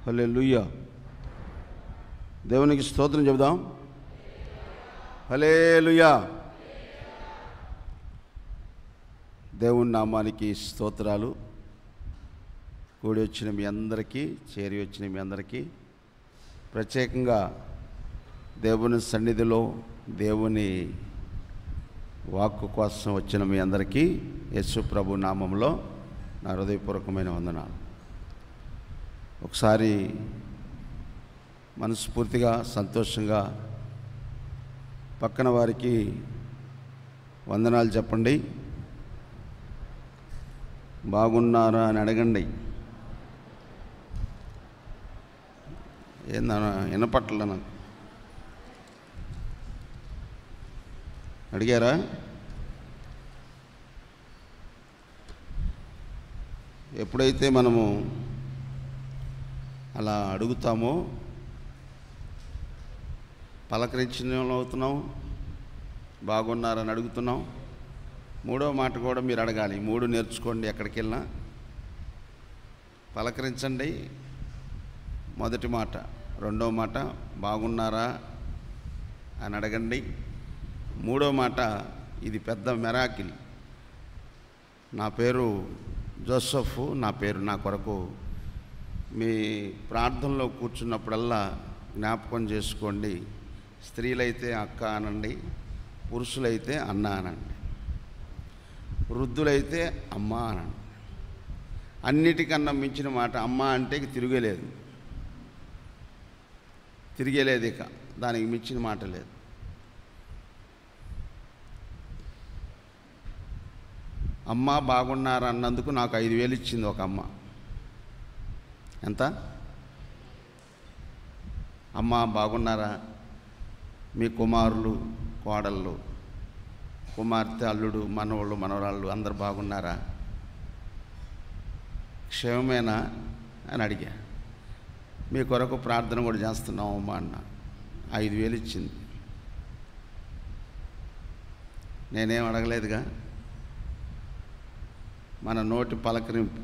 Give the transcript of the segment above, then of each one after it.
హల్లెలూయా. దేవునికి స్తోత్రం చెబుదాం. హల్లెలూయా. దేవుని నామానికి స్తోత్రాలు. కూడి వచ్చిన మీ అందరికీ, చేరి వచ్చిన మీ అందరికీ, ప్రత్యేకంగా దేవుని సన్నిధిలో దేవుని వాక్కు కోసం వచ్చిన మీ అందరికీ యేసు ప్రభు నామంలో నా హృదయపూర్వకమైన వందనాలు. ఒకసారి మనస్ఫూర్తిగా సంతోషంగా పక్కన వారికి వందనాలు చెప్పండి. బాగున్నారా అని అడగండి. ఏందన్నా వినపట్ల నాకు అడిగారా? ఎప్పుడైతే మనము అలా అడుగుతామో పలకరించిన అవుతున్నాం, బాగున్నారని అడుగుతున్నాం. మూడో మాట కూడా మీరు అడగాలి. మూడు నేర్చుకోండి. ఎక్కడికి వెళ్ళినా పలకరించండి, మొదటి మాట. రెండో మాట బాగున్నారా అని అడగండి. మూడో మాట, ఇది పెద్ద మెరాకిల్. నా పేరు జోసెఫ్, నా కొరకు మీ ప్రార్థనలో కూర్చున్నప్పుడల్లా జ్ఞాపకం చేసుకోండి. స్త్రీలైతే అక్క అనండి, పురుషులైతే అన్న అనండి, వృద్ధులైతే అమ్మ అనండి. అన్నిటికన్నా మించిన మాట అమ్మ అంటే తిరగలేదు, ఇక దానికి మించిన మాట లేదు. అమ్మ బాగున్నారా అన్నందుకు నాకు 5,000 ఇచ్చింది ఒక అమ్మ. ఎంత? అమ్మ బాగున్నారా? మీ కుమారులు, కోడళ్ళు, కుమార్తె, అల్లుడు, మనవళ్ళు, మనవరాళ్ళు అందరు బాగున్నారా? క్షేమమేనా అని అడిగా. మీ కొరకు ప్రార్థన కూడా చేస్తున్నాం అమ్మా అన్న. 5,000 ఇచ్చింది. నేనేం అడగలేదుగా. మన నోటి పలకరింపు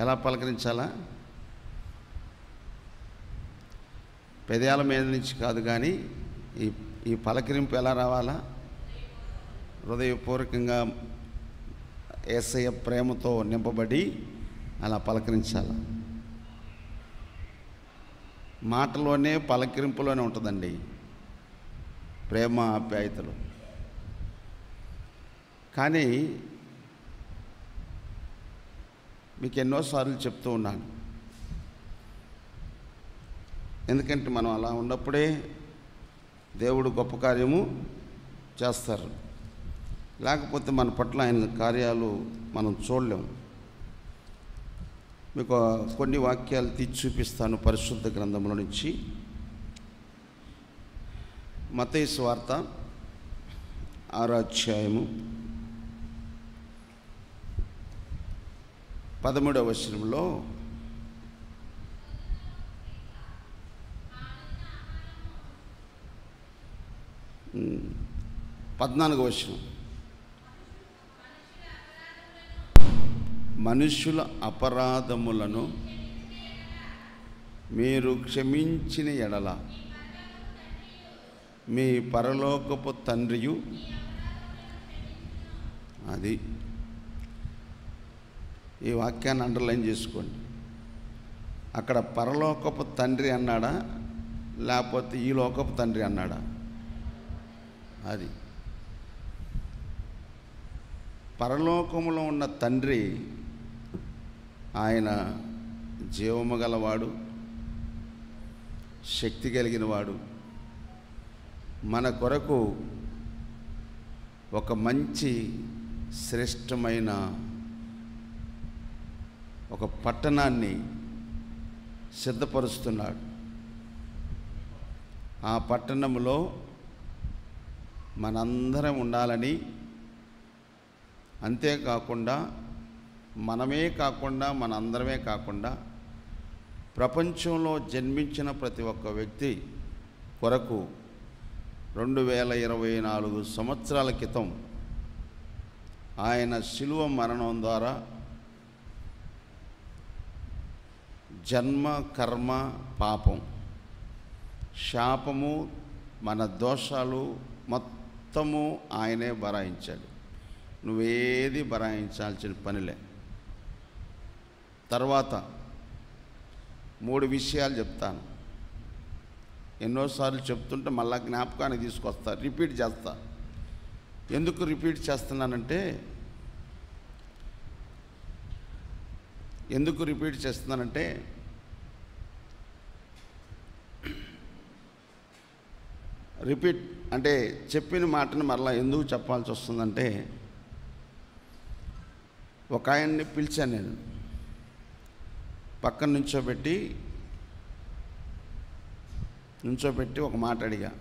ఎలా పలకరించాలా? పెదాల మీద నుంచి కాదు, కానీ ఈ పలకరింపు ఎలా రావాలా? హృదయపూర్వకంగా యేసయ్య ప్రేమతో నింపబడి అలా పలకరించాల. మాటలోనే పలకరింపులోనే ఉంటుందండి ప్రేమ, ఆప్యాయతలు. కానీ మీకు ఎన్నోసార్లు చెప్తూ ఉన్నాను, ఎందుకంటే మనం అలా ఉన్నప్పుడే దేవుడు గొప్ప కార్యము చేస్తారు. లేకపోతే మన పట్ల ఆయన కార్యాలు మనం చూడలేము. మీకు కొన్ని వాక్యాలు తీసి చూపిస్తాను పరిశుద్ధ గ్రంథంలో నుంచి. మత్తయి సువార్త 6వ అధ్యాయము 13వ వచనంలో పద్నాలుగవ వచనం, మనుష్యుల అపరాధములను మీరు క్షమించిన ఎడల మీ పరలోకపు తండ్రియు. అది ఈ వాక్యాన్ని అండర్లైన్ చేసుకోండి. అక్కడ పరలోకపు తండ్రి అన్నాడా, లేకపోతే ఈ లోకపు తండ్రి అన్నాడా? అది పరలోకములో ఉన్న తండ్రి. ఆయన జీవము గలవాడు, శక్తి కలిగిన వాడు. మన కొరకు ఒక మంచి శ్రేష్టమైన ఒక పట్టణాన్ని సిద్ధపరుస్తున్నాడు. ఆ పట్టణంలో మనందరం ఉండాలని, అంతేకాకుండా మనందరమే కాకుండా ప్రపంచంలో జన్మించిన ప్రతి ఒక్క వ్యక్తి కొరకు 2024 సంవత్సరాల క్రితం ఆయన శిలువ మరణం ద్వారా జన్మ, కర్మ, పాపం, శాపము, మన దోషాలు మొత్తము ఆయనే భరాయించాడు. నువ్వేది భరాయించాల్సిన పనిలే. తర్వాత 3 విషయాలు చెప్తాను. ఎన్నోసార్లు చెప్తుంటే మళ్ళా జ్ఞాపకానికి తీసుకొస్తా, రిపీట్ చేస్తా. ఎందుకు రిపీట్ చేస్తున్నానంటే రిపీట్ అంటే చెప్పిన మాటను మరలా ఎందుకు చెప్పాల్సి వస్తుందంటే, ఒక ఆయన్ని పిలిచాను నేను, పక్కన నుంచోబెట్టి ఒక మాట అడిగా.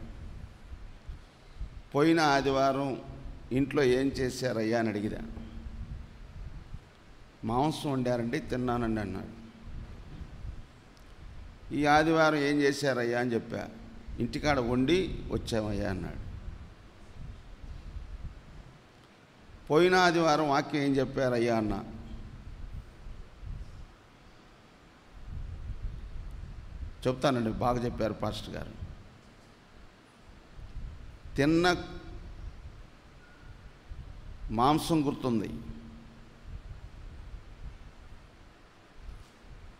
పోయిన ఆదివారం ఇంట్లో ఏం చేశారయ్యా అని అడిగిదా. మాంసం వండారండి, తిన్నానండి అన్నాడు. ఈ ఆదివారం ఏం చేశారయ్యా అని చెప్పా. ఇంటికాడ వండి వచ్చామయ్యా అన్నాడు. పోయిన ఆదివారం వాక్యం ఏం చెప్పారయ్యా అన్న. చెప్తానండి, బాగా చెప్పారు పాస్టర్ గారు. తిన్న మాంసం గుర్తుంది,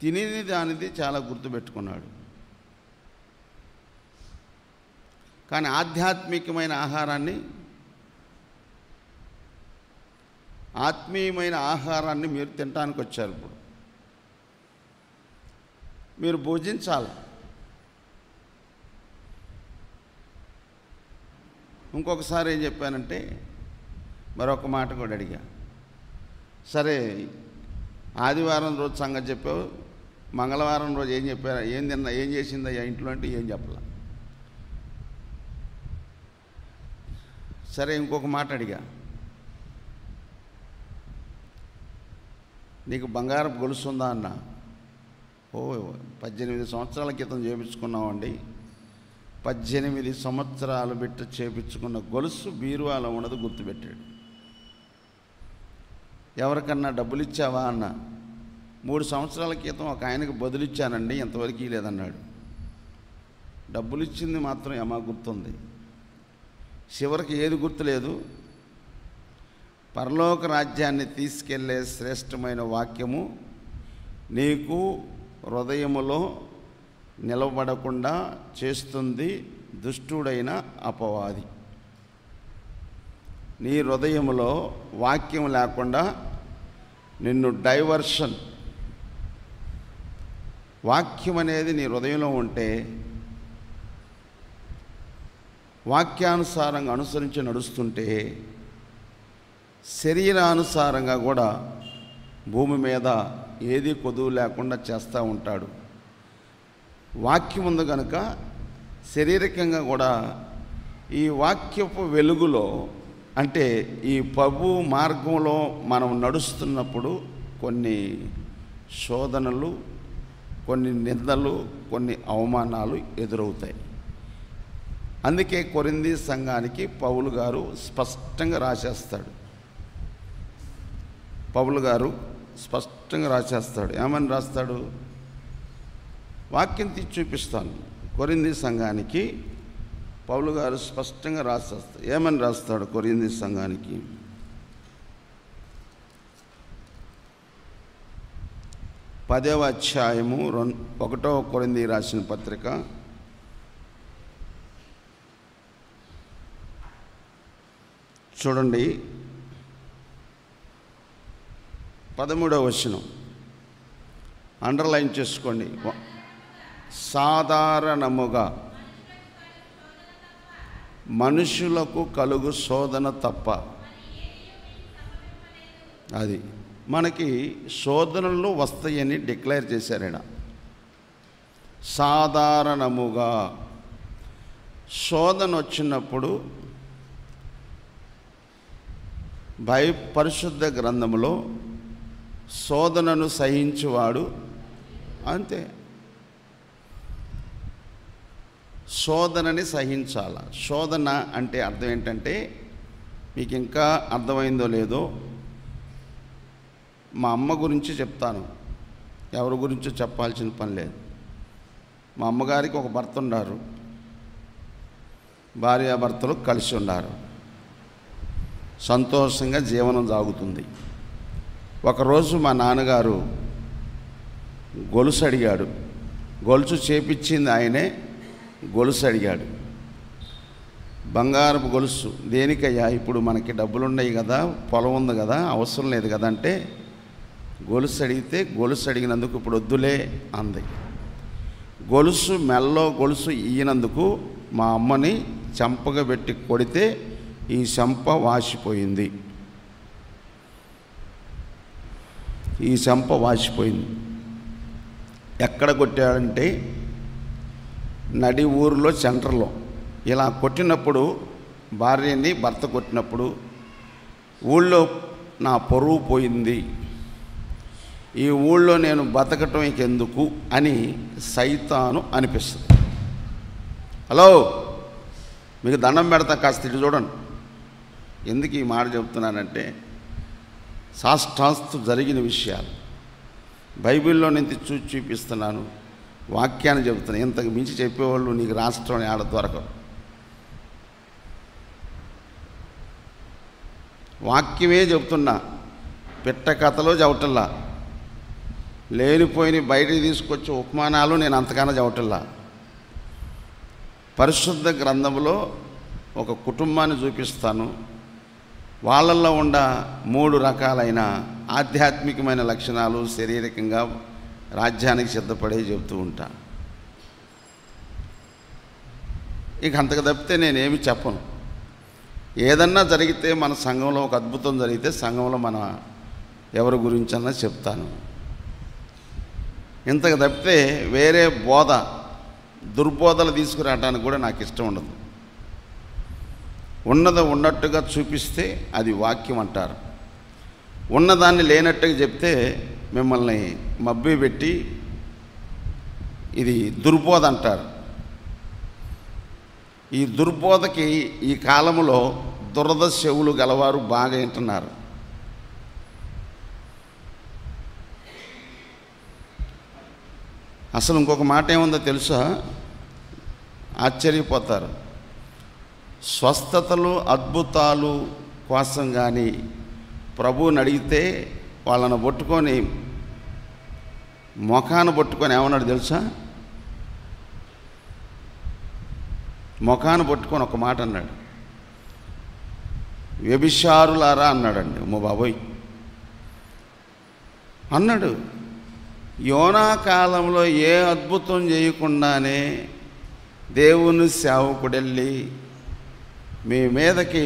తినేది దానిది చాలా గుర్తుపెట్టుకున్నాడు. కానీ ఆధ్యాత్మికమైన ఆత్మీయమైన ఆహారాన్ని మీరు తినడానికి వచ్చారు. ఇప్పుడు మీరు భోజించాలి. ఇంకొకసారి ఏం చెప్పానంటే, మరొక మాట కూడా అడిగా. సరే, ఆదివారం రోజు సంగతి చెప్పావు, మంగళవారం రోజు ఏం చెప్పారా, ఏం చేసిందయ్యా ఇంట్లో అంటే ఏం చెప్పాల. సరే, ఇంకొక మాట అడిగా. నీకు బంగారపు గొలుసు ఉందా అన్న. 18 సంవత్సరాల క్రితం చేయించుకున్నామండి. 18 సంవత్సరాలు పెట్టి చేయించుకున్న గొలుసు బీరువాలో ఉన్నది గుర్తుపెట్టాడు. ఎవరికన్నా డబ్బులు ఇచ్చావా అన్న. 3 సంవత్సరాల క్రితం ఒక ఆయనకు బదులిచ్చానండి, ఎంతవరకు ఇవ్వలేదన్నాడు. డబ్బులు ఇచ్చింది మాత్రం ఏమా గుర్తుంది. చివరికి ఏది గుర్తులేదు. పరలోక రాజ్యాన్ని తీసుకెళ్లే శ్రేష్టమైన వాక్యము నీకు హృదయములో నిలబడకుండా చేస్తుంది దుష్టుడైన అపవాది. నీ హృదయములో వాక్యం లేకుండా నిన్ను డైవర్షన్, వాక్యం అనేది నీ హృదయంలో ఉంటే, వాక్యానుసారంగా అనుసరించి నడుస్తుంటే, శరీరానుసారంగా కూడా భూమి మీద ఏది కొదువు లేకుండా చేస్తూ ఉంటాడు. వాక్యం ఉంది కనుక శారీరకంగా కూడా ఈ వాక్యపు వెలుగులో, అంటే ఈ ప్రభు మార్గంలో మనం నడుస్తున్నప్పుడు కొన్ని శోధనలు, కొన్ని నిందలు, కొన్ని అవమానాలు ఎదురవుతాయి. అందుకే కొరింథీ సంఘానికి పౌలు గారు స్పష్టంగా రాసేస్తాడు. ఏమని రాస్తాడు? వాక్యం తీసి చూపిస్తాను. కొరింథీ సంఘానికి పౌలు గారు స్పష్టంగా రాసేస్తాడు. ఏమని రాస్తాడు కొరింథీ సంఘానికి? 10వ అధ్యాయము 1వ కొరింథీ రాసిన పత్రిక 13వ వచనం అండర్లైన్ చేసుకోండి. సాధారణముగా మనుషులకు కలుగు శోధన తప్ప, అది మనకి శోధనలు వస్తాయని డిక్లేర్ చేశారు. సాధారణముగా శోధన వచ్చినప్పుడు పరిశుద్ధ గ్రంథములో శోధనను సహించువాడు, అంతే, శోధనని సహించాల. శోధన అంటే అర్థం ఏంటంటే, మీకు ఇంకా అర్థమైందో లేదో, మా అమ్మ గురించి చెప్తాను. ఎవరి గురించో చెప్పాల్సిన పని లేదు. మా అమ్మగారికి ఒక భర్త ఉన్నారు, భార్యాభర్తలు కలిసి ఉన్నారు, సంతోషంగా జీవనం సాగుతుంది. ఒకరోజు మా నాన్నగారు గొలుసు అడిగాడు. గొలుసు చేపించింది ఆయనే, గొలుసు అడిగాడు. బంగారపు గొలుసు దేనికయ్యా, ఇప్పుడు మనకి డబ్బులు ఉన్నాయి కదా, పొలం ఉంది కదా, అవసరం లేదు కదా అంటే, గొలుసు అడిగితే గొలుసు అడిగినందుకు ఇప్పుడు వద్దులే అంది. గొలుసు మెల్లో గొలుసు ఇయ్యినందుకు మా అమ్మని చెంపగా పెట్టి కొడితే ఈ చెంప వాసిపోయింది. ఈ చెంప వాసిపోయింది. ఎక్కడ కొట్టాడంటే నడి ఊరిలో సెంటర్లో. ఇలా కొట్టినప్పుడు, భార్యని భర్త కొట్టినప్పుడు ఊళ్ళో నా పరువు పోయింది, ఈ ఊళ్ళో నేను బతకటం ఇంకెందుకు అని సైతాను అనిపిస్తుంది. హలో, మీకు దండం పెడతా, కాస్త ఇటు చూడండి. ఎందుకు ఈ మాట చెప్తున్నానంటే, సాష్టాస్తు జరిగిన విషయాలు బైబిల్లో నుంచి చూపిస్తున్నాను, వాక్యాన్ని చెబుతున్నాను. ఇంతకు మించి చెప్పేవాళ్ళు నీకు రాష్ట్రం ఆడ దొరకరు. వాక్యమే చెబుతున్నా, పిట్ట కథలో చెబుటల్లా, లేనిపోయిన బయటికి తీసుకొచ్చే ఉపమానాలు నేను అంతకన్నా చెబుటల్లా. పరిశుద్ధ గ్రంథంలో ఒక కుటుంబాన్ని చూపిస్తాను. వాళ్ళల్లో ఉన్న 3 రకాలైన ఆధ్యాత్మికమైన లక్షణాలు శారీరకంగా రాజ్యానికి సిద్ధపడే చెబుతూ ఉంటా. ఇక అంతకు తప్పితే నేనేమి చెప్పను. ఏదన్నా జరిగితే మన సంఘంలో ఒక అద్భుతం జరిగితే సంఘంలో మన ఎవరి గురించన్నా చెప్తాను. ఇంతకు తప్పితే వేరే బోధ, దుర్బోధలు తీసుకురావడానికి కూడా నాకు ఇష్టం ఉండదు. ఉన్నది ఉన్నట్టుగా చూపిస్తే అది వాక్యం అంటారు. ఉన్నదాన్ని లేనట్టుగా చెప్తే మిమ్మల్ని మబ్బి పెట్టి ఇది దుర్బోధ అంటారు. ఈ దుర్బోధకి ఈ కాలంలో దురద చెవులు గలవారు బాగా వింటున్నారు. అసలు ఇంకొక మాట ఏముందో తెలుసా? ఆశ్చర్యపోతారు. స్వస్థతలు అద్భుతాలు కోసం కానీ ప్రభువుని అడిగితే వాళ్ళను పట్టుకొని ముఖాన్ని పట్టుకొని ఏమన్నాడు తెలుసా? ముఖాన్ని పట్టుకొని ఒక మాట అన్నాడు, వ్యభిచారులారా అన్నాడండి. అమ్మో బాబోయ్ అన్నాడు. యోనా కాలంలో ఏ అద్భుతం చేయకుండానే దేవుని సేవకుడెళ్ళి మీ మీదకి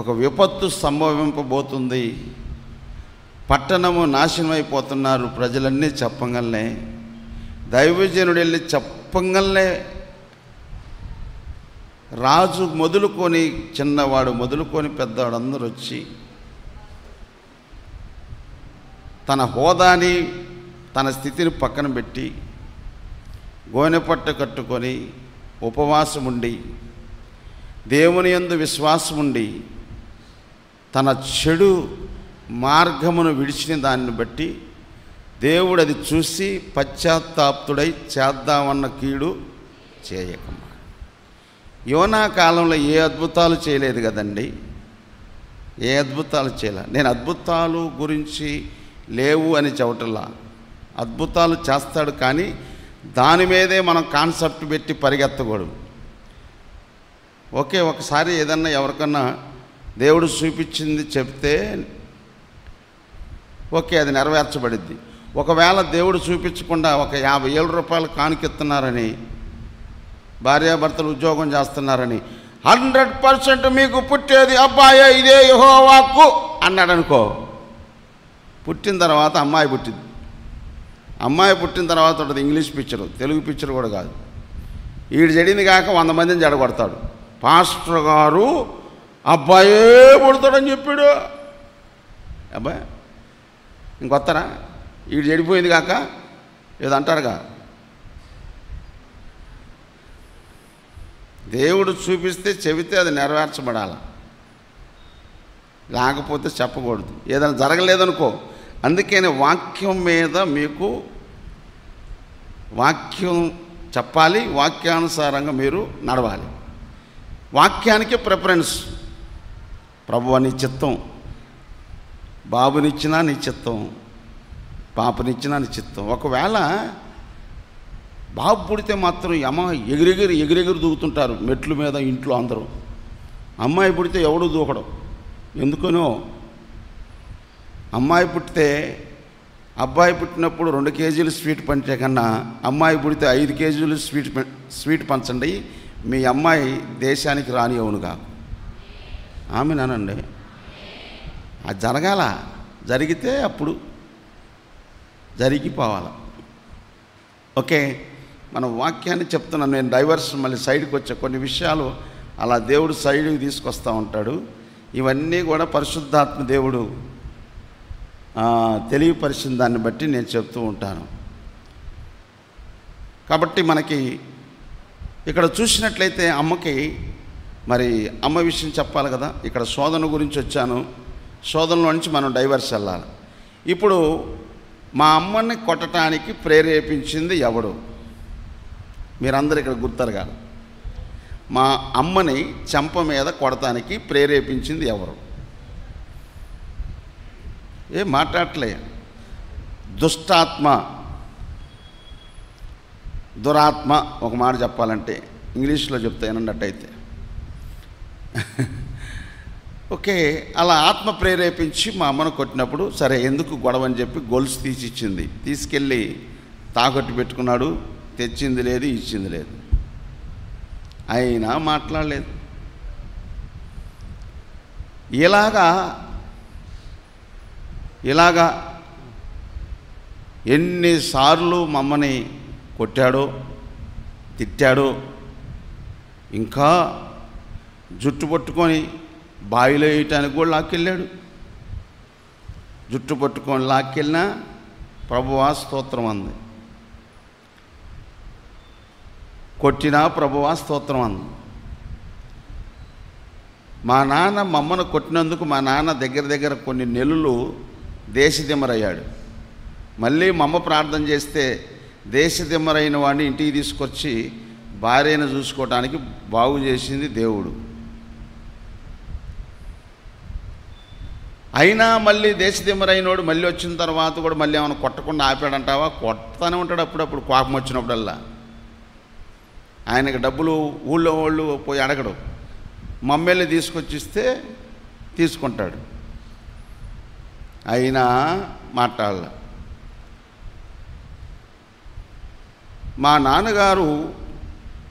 ఒక విపత్తు సంభవింపబోతుంది, పట్టణము నాశనం అయిపోతున్నారు ప్రజలన్నీ చెప్పంగానే, దైవజనుడు వెళ్ళి చెప్పంగానే రాజు మొదలుకొని చిన్నవాడు మొదలుకొని పెద్దవాడు అందరూ వచ్చి తన హోదాని తన స్థితిని పక్కన పెట్టి గోనెపట్ట కట్టుకొని ఉపవాసం ఉండి దేవుని యందు విశ్వాసం ఉండి తన చెడు మార్గమును విడిచిన దాన్ని బట్టి దేవుడు అది చూసి పశ్చాత్తాప్తుడై చేద్దామన్న కీడు చేయకమ్మా. యోనా కాలంలో ఏ అద్భుతాలు చేయలేదు కదండి, ఏ అద్భుతాలు చేయలే. నేను అద్భుతాలు గురించి లేవు అని చెప్పటల్లా, అద్భుతాలు చేస్తాడు కానీ దాని మీదే మనం కాన్సెప్ట్ పెట్టి పరిగెత్తకూడదు. ఓకే, ఒకసారి ఏదన్నా ఎవరికన్నా దేవుడు చూపించింది చెప్తే ఓకే, అది నెరవేర్చబడిద్ది. ఒకవేళ దేవుడు చూపించకుండా ఒక 50,000 రూపాయలు కానుకెత్తున్నారని, భార్యాభర్తలు ఉద్యోగం చేస్తున్నారని 100% మీకు పుట్టేది అబ్బాయే, ఇదే యెహోవాకు అన్నాడు అనుకో, పుట్టిన తర్వాత అమ్మాయి పుట్టింది. అమ్మాయి పుట్టిన తర్వాత ఉంటుంది ఇంగ్లీష్ పిక్చరు, తెలుగు పిక్చర్ కూడా కాదు. వీడు చెడింది కాక 100 మందిని జడగొడతాడు. పాస్టర్ గారు అబ్బాయే పుడతాడని చెప్పాడు. అబ్బాయి ఇంకొత్తరా, వీడు చెడిపోయింది కాక ఏదో అంటారుగా. దేవుడు చూపిస్తే చెబితే అది నెరవేర్చబడాలి, లేకపోతే చెప్పకూడదు. ఏదైనా జరగలేదనుకో, అందుకని వాక్యం మీద మీకు వాక్యం చెప్పాలి, వాక్యానుసారంగా మీరు నడవాలి. వాక్యానికే ప్రిఫరెన్స్. ప్రభువా నీ చిత్తం, బాబునిచ్చినా నీ చిత్తం, పాపనిచ్చినా నీ చిత్తం. ఒకవేళ బాబు పుడితే మాత్రం ఎగిరెగిరి దూకుతుంటారు మెట్ల మీద ఇంట్లో అందరూ. అమ్మాయి పుడితే ఎవడు దూకడం. ఎందుకనో అమ్మాయి పుట్టితే అబ్బాయి పుట్టినప్పుడు 2 కేజీలు స్వీట్ పంచే కన్నా అమ్మాయి పుడితే 5 కేజీలు స్వీట్ పంచండి, మీ అమ్మాయి దేశానికి రాని అవునుగా. ఆమెనానండి. అది జరగాల, జరిగితే అప్పుడు జరిగిపోవాలి. ఓకే, మన వాక్యాన్ని చెప్తున్నాను నేను. డైవర్స్ మళ్ళీ సైడ్కి వచ్చే కొన్ని విషయాలు అలా దేవుడు సైడ్కి తీసుకొస్తూ ఉంటాడు. ఇవన్నీ కూడా పరిశుద్ధాత్మ దేవుడు తెలియపరిచిన దాన్ని బట్టి నేను చెప్తూ ఉంటాను. కాబట్టి మనకి ఇక్కడ చూసినట్లయితే అమ్మకి మరి అమ్మ విషయం చెప్పాలి కదా. ఇక్కడ శోధన గురించి వచ్చాను, శోధనలో నుంచి మనం డైవర్స్ వెళ్ళాలి. ఇప్పుడు మా అమ్మని కొట్టడానికి ప్రేరేపించింది ఎవడు? మీరందరూ ఇక్కడ గుర్తరగాలి. మా అమ్మని చెంప మీద కొడటానికి ప్రేరేపించింది ఎవరు? ఏం మాట్లాడలే. దుష్టాత్మ, దురాత్మ. ఒక మాట చెప్పాలంటే ఇంగ్లీష్లో చెప్తానన్నట్టయితే ఓకే, అలా ఆత్మ ప్రేరేపించి మా అమ్మను కొట్టినప్పుడు సరే ఎందుకు గొడవ అని చెప్పి గొలుసు తీసిచ్చింది. తీసుకెళ్ళి తాకట్టు పెట్టుకున్నాడు. తెచ్చింది లేదు, ఇచ్చింది లేదు. అయినా మాట్లాడలేదు. ఇలాగా ఎన్నిసార్లు మమ్మని కొట్టాడో, తిట్టాడో. ఇంకా జుట్టు పట్టుకొని బావిలో వేయటానికి కూడా లాక్కెళ్ళాడు. జుట్టు పట్టుకొని లాక్కెళ్ళినా ప్రభువా స్తోత్రం అంది, కొట్టినా ప్రభువా స్తోత్రం అంది. మా నాన్న మమ్మను కొట్టినందుకు మా నాన్న దగ్గర కొన్ని నెలలు దేశదిమ్మరయ్యాడు. మళ్ళీ మమ్మ ప్రార్థన చేస్తే దేశదిమ్మరైన వాడిని ఇంటికి తీసుకొచ్చి భార్యను చూసుకోవటానికి బాగు చేసింది దేవుడు. అయినా మళ్ళీ దేశదిమ్మరైనోడు మళ్ళీ వచ్చిన తర్వాత కూడా మళ్ళీ ఏమైనా కొట్టకుండా ఆపాడంటావా? కొట్టతానే ఉంటాడు అప్పుడప్పుడు, కోపం వచ్చినప్పుడల్లా. ఆయనకి డబ్బులు ఊళ్ళో వాళ్ళు పోయి అడగడు, మమ్మల్ని తీసుకొచ్చిస్తే తీసుకుంటాడు. అయినా మాట్లాడాల. మా నాన్నగారు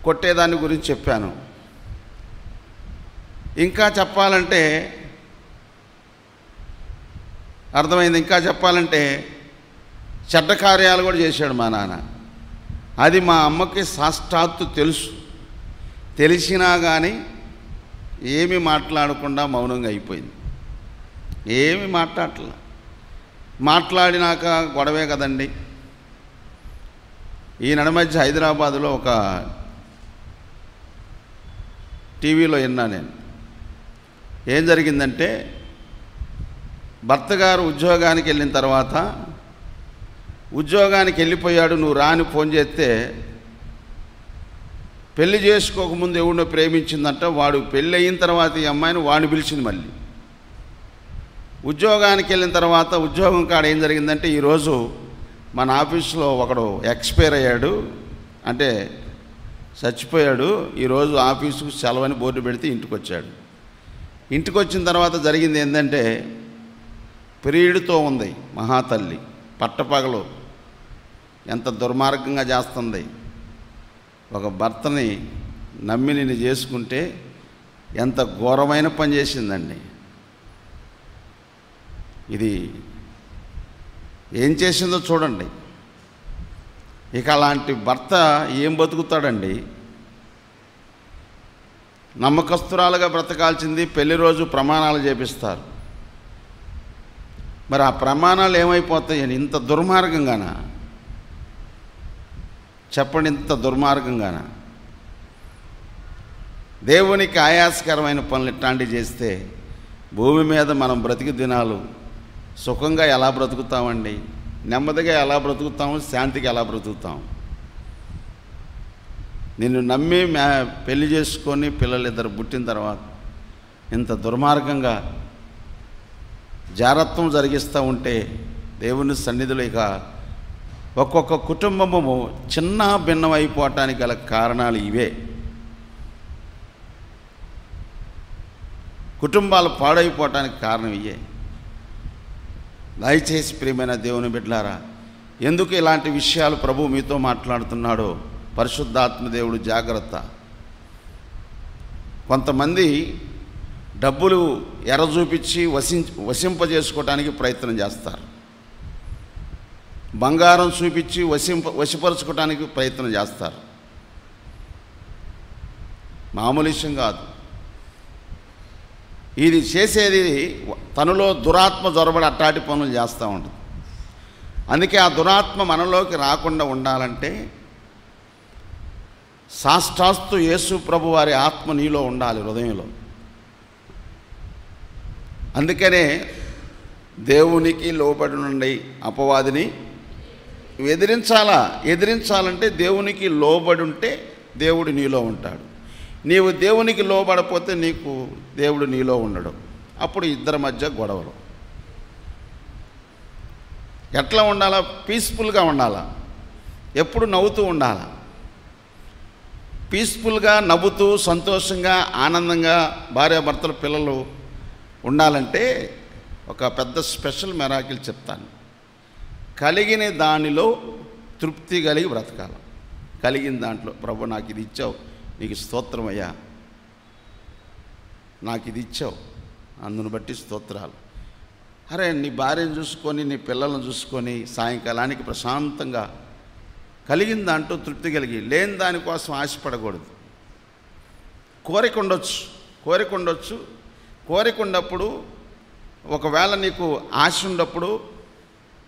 కొట్టేదాన్ని గురించి చెప్పాను. ఇంకా చెప్పాలంటే అర్థమైంది. ఇంకా చెప్పాలంటే చెడ్డ కార్యాలు కూడా చేశాడు మా నాన్న. అది మా అమ్మకి సాక్షాత్తు తెలుసు. తెలిసినా కానీ ఏమి మాట్లాడకుండా మౌనంగా అయిపోయింది. ఏమి మాట్లాడలే. మాట్లాడినాక గొడవే కదండి. ఈ నడమధ్య హైదరాబాదులో ఒక టీవీలో విన్నా నేను. ఏం జరిగిందంటే భర్త గారు ఉద్యోగానికి వెళ్ళిన తర్వాత ఉద్యోగానికి వెళ్ళిపోయాడు, నువ్వు రాని ఫోన్ చేస్తే పెళ్లి చేసుకోకముందు ఎవరినో ప్రేమించిందంట. వాడు పెళ్ళి అయిన తర్వాత ఈ అమ్మాయిని వాడిని పిలిచింది. మళ్ళీ ఉద్యోగానికి వెళ్ళిన తర్వాత ఉద్యోగం కాడ ఏం జరిగిందంటే ఈరోజు మన ఆఫీసులో ఒకడు ఎక్స్పైర్ అయ్యాడు, అంటే చచ్చిపోయాడు. ఈరోజు ఆఫీసుకు సెలవని బోర్డు పెడితే ఇంటికి వచ్చాడు. ఇంటికి వచ్చిన తర్వాత జరిగింది ఏంటంటే ప్రియుడితో ఉంది మహాతల్లి. పట్టపగలు ఎంత దుర్మార్గంగా చేస్తుంది. ఒక భర్తని నమ్మి నిన్ను చేసుకుంటే ఎంత ఘోరమైన పని చేసిందండి. ఇది ఏం చేసిందో చూడండి. ఇక అలాంటి భర్త ఏం బతుకుతాడండి? నమ్మకస్తురాలుగా బ్రతకాల్సింది. పెళ్లి రోజు ప్రమాణాలు చేపిస్తారు. మరి ఆ ప్రమాణాలు ఏమైపోతాయని ఇంత దుర్మార్గంగానా? చెప్పండి, ఇంత దుర్మార్గంగానా? దేవునికి ఆయాసకరమైన పనులు ఇట్లాంటివి చేస్తే భూమి మీద మనం బ్రతికి దినాలు సుఖంగా ఎలా బ్రతుకుతామండి? నెమ్మదిగా ఎలా బ్రతుకుతాము? శాంతిగా ఎలా బ్రతుకుతాం? నిన్ను నమ్మి పెళ్లి చేసుకొని పిల్లలిద్దరు పుట్టిన తర్వాత ఇంత దుర్మార్గంగా జారత్వం జరిగిస్తూ ఉంటే దేవుని సన్నిధిలో ఇక ఒక్కొక్క కుటుంబము చిన్న భిన్నం అయిపోవటానికి గల కారణాలు ఇవే. కుటుంబాలు పాడైపోవటానికి కారణం ఇవే. దయచేసి ప్రియమైన దేవుని బిడ్డలారా, ఎందుకు ఇలాంటి విషయాలు ప్రభు మీతో మాట్లాడుతున్నాడో పరిశుద్ధాత్మ దేవుడు జాగ్రత్త. కొంతమంది డబ్బులు ఎర చూపించి వశింపజేసుకోవడానికి ప్రయత్నం చేస్తారు. బంగారం చూపించి వశపరచుకోవడానికి ప్రయత్నం చేస్తారు. మామూలు విషయం కాదు. ఇది చేసేది తనలో దురాత్మ జొరబడి అట్టాటి పనులు చేస్తూ ఉంటుంది. అందుకే ఆ దురాత్మ మనలోకి రాకుండా ఉండాలంటే సాష్టాస్తు యేసు ప్రభు వారి ఆత్మ నీలో ఉండాలి, హృదయంలో. అందుకనే దేవునికి లోబడి నుండి అపవాదిని ఎదిరించాలంటే దేవునికి లోబడి ఉంటే దేవుడు నీలో ఉంటాడు. నీవు దేవునికి లోబడపోతే నీకు దేవుడు నీలో ఉండడు. అప్పుడు ఇద్దరి మధ్య గొడవలు. ఎట్లా ఉండాలా? పీస్ఫుల్గా ఉండాలా, ఎప్పుడు నవ్వుతూ ఉండాలా. పీస్ఫుల్గా నవ్వుతూ సంతోషంగా ఆనందంగా భార్యాభర్తలు పిల్లలు ఉండాలంటే ఒక పెద్ద స్పెషల్ మెరాకిల్ చెప్తాను. కలిగిన దానిలో తృప్తి కలిగి బ్రతకాలి. కలిగిన దాంట్లో ప్రభు నాకు ఇది ఇచ్చావు, నీకు స్తోత్రమయ్యా, నాకు ఇది ఇచ్చావు, అందును బట్టి స్తోత్రాలు. అరే నీ భార్యను చూసుకొని నీ పిల్లలను చూసుకొని సాయంకాలానికి ప్రశాంతంగా కలిగిన దాంట్లో తృప్తి కలిగి, లేని దానికోసం ఆశపడకూడదు. కోరిక ఉండొచ్చు. కోరిక ఉన్నప్పుడు ఒకవేళ నీకు ఆశ ఉన్నప్పుడు,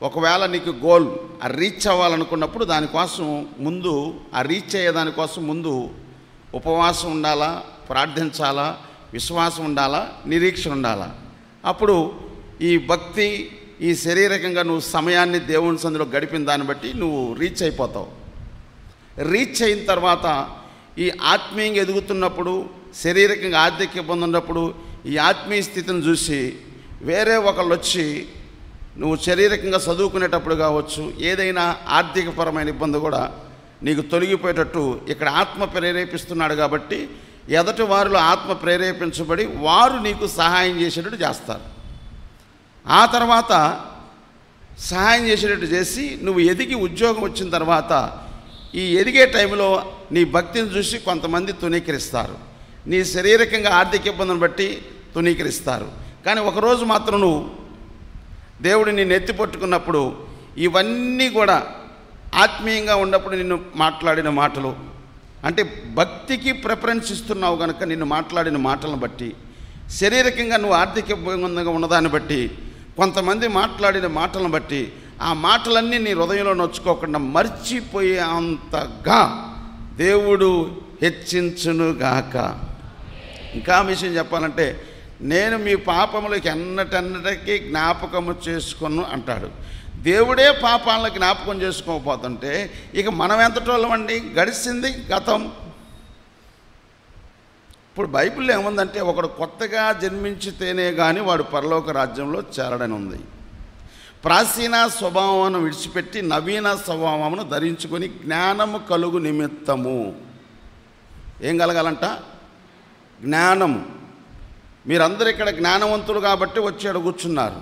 ఒకవేళ నీకు గోల్ రీచ్ అవ్వాలనుకున్నప్పుడు దానికోసం ముందు రీచ్ అయ్యేదానికోసం ముందు ఉపవాసం ఉండాలా, ప్రార్థించాలా, విశ్వాసం ఉండాలా, నిరీక్షణ ఉండాలా. అప్పుడు ఈ భక్తి, ఈ శారీరకంగా నువ్వు సమయాన్ని దేవుని సన్నిధిలో గడిపిన దాన్ని బట్టి నువ్వు రీచ్ అయిపోతావు. రీచ్ అయిన తర్వాత ఈ ఆత్మీయంగా ఎదుగుతున్నప్పుడు, శారీరకంగా ఆర్థిక ఇబ్బంది ఉన్నప్పుడు ఈ ఆత్మీయ స్థితిని చూసి వేరే ఒకళ్ళు వచ్చి నువ్వు శారీరకంగా చదువుకునేటప్పుడు కావచ్చు, ఏదైనా ఆర్థికపరమైన ఇబ్బంది కూడా నీకు తొలగిపోయేటట్టు ఇక్కడ ఆత్మ ప్రేరేపిస్తున్నాడు. కాబట్టి ఎదటి వారిలో ఆత్మ ప్రేరేపించబడి వారు నీకు సహాయం చేసేటట్టు చేస్తారు. ఆ తర్వాత సహాయం చేసేటట్టు చేసి నువ్వు ఎదిగి ఉద్యోగం వచ్చిన తర్వాత ఈ ఎదిగే టైంలో నీ భక్తిని చూసి కొంతమంది తునీకరిస్తారు, నీ శారీరకంగా ఆర్థిక ఇబ్బందిని బట్టి తునీకరిస్తారు. కానీ ఒకరోజు మాత్రం నువ్వు దేవుడు నిన్ను ఎత్తి పట్టుకున్నప్పుడు ఇవన్నీ కూడా ఆత్మీయంగా ఉన్నప్పుడు నిన్ను మాట్లాడిన మాటలు అంటే భక్తికి ప్రిఫరెన్స్ ఇస్తున్నావు కనుక నిన్ను మాట్లాడిన మాటలను బట్టి, శారీరకంగా నువ్వు ఆర్థిక ఇబ్బందిగా ఉన్నదాన్ని బట్టి, కొంతమంది మాట్లాడిన మాటలను బట్టి ఆ మాటలన్నీ నీ హృదయంలో నొచ్చుకోకుండా మర్చిపోయే అంతగా దేవుడు హెచ్చించునుగాక. ఇంకా విషయం చెప్పాలంటే, నేను మీ పాపములకి ఎన్నటన్నటికీ జ్ఞాపకము చేసుకొను అంటాడు. దేవుడే పాపాలను జ్ఞాపకం చేసుకోకపోతుంటే ఇక మనం ఎంతటోళ్ళమండి? గడిచింది గతం. ఇప్పుడు బైబిల్లో ఏముందంటే, ఒకడు కొత్తగా జన్మించితేనే కానీ వాడు పరలోక రాజ్యంలో చేరడని ఉంది. ప్రాచీన స్వభావమును విడిచిపెట్టి నవీన స్వభావమును ధరించుకొని జ్ఞానము కలుగు నిమిత్తము ఏం కలగాలంట? జ్ఞానము. మీరందరూ ఇక్కడ జ్ఞానవంతులు కాబట్టి వచ్చి అక్కడ కూర్చున్నారు.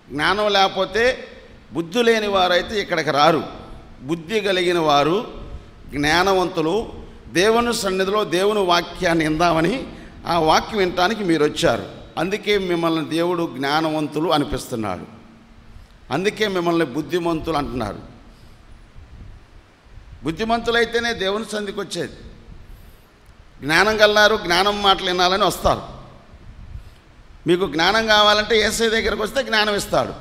జ్ఞానం లేకపోతే, బుద్ధి లేని వారైతే ఇక్కడికి రారు. బుద్ధి కలిగిన వారు, జ్ఞానవంతులు దేవుని సన్నిధిలో దేవుని వాక్యాన్ని ఇందామని ఆ వాక్యం వినటానికి మీరు వచ్చారు. అందుకే మిమ్మల్ని దేవుడు జ్ఞానవంతులు అనిపిస్తున్నాడు. అందుకే మిమ్మల్ని బుద్ధిమంతులు అంటున్నారు. బుద్ధిమంతులైతేనే దేవుని సన్నిధికి వచ్చేది. జ్ఞానం గల్లారు, జ్ఞానం మాటలు వినాలని వస్తారు. మీకు జ్ఞానం కావాలంటే యేసయ్య దగ్గరకు వస్తే జ్ఞానం ఇస్తాడు.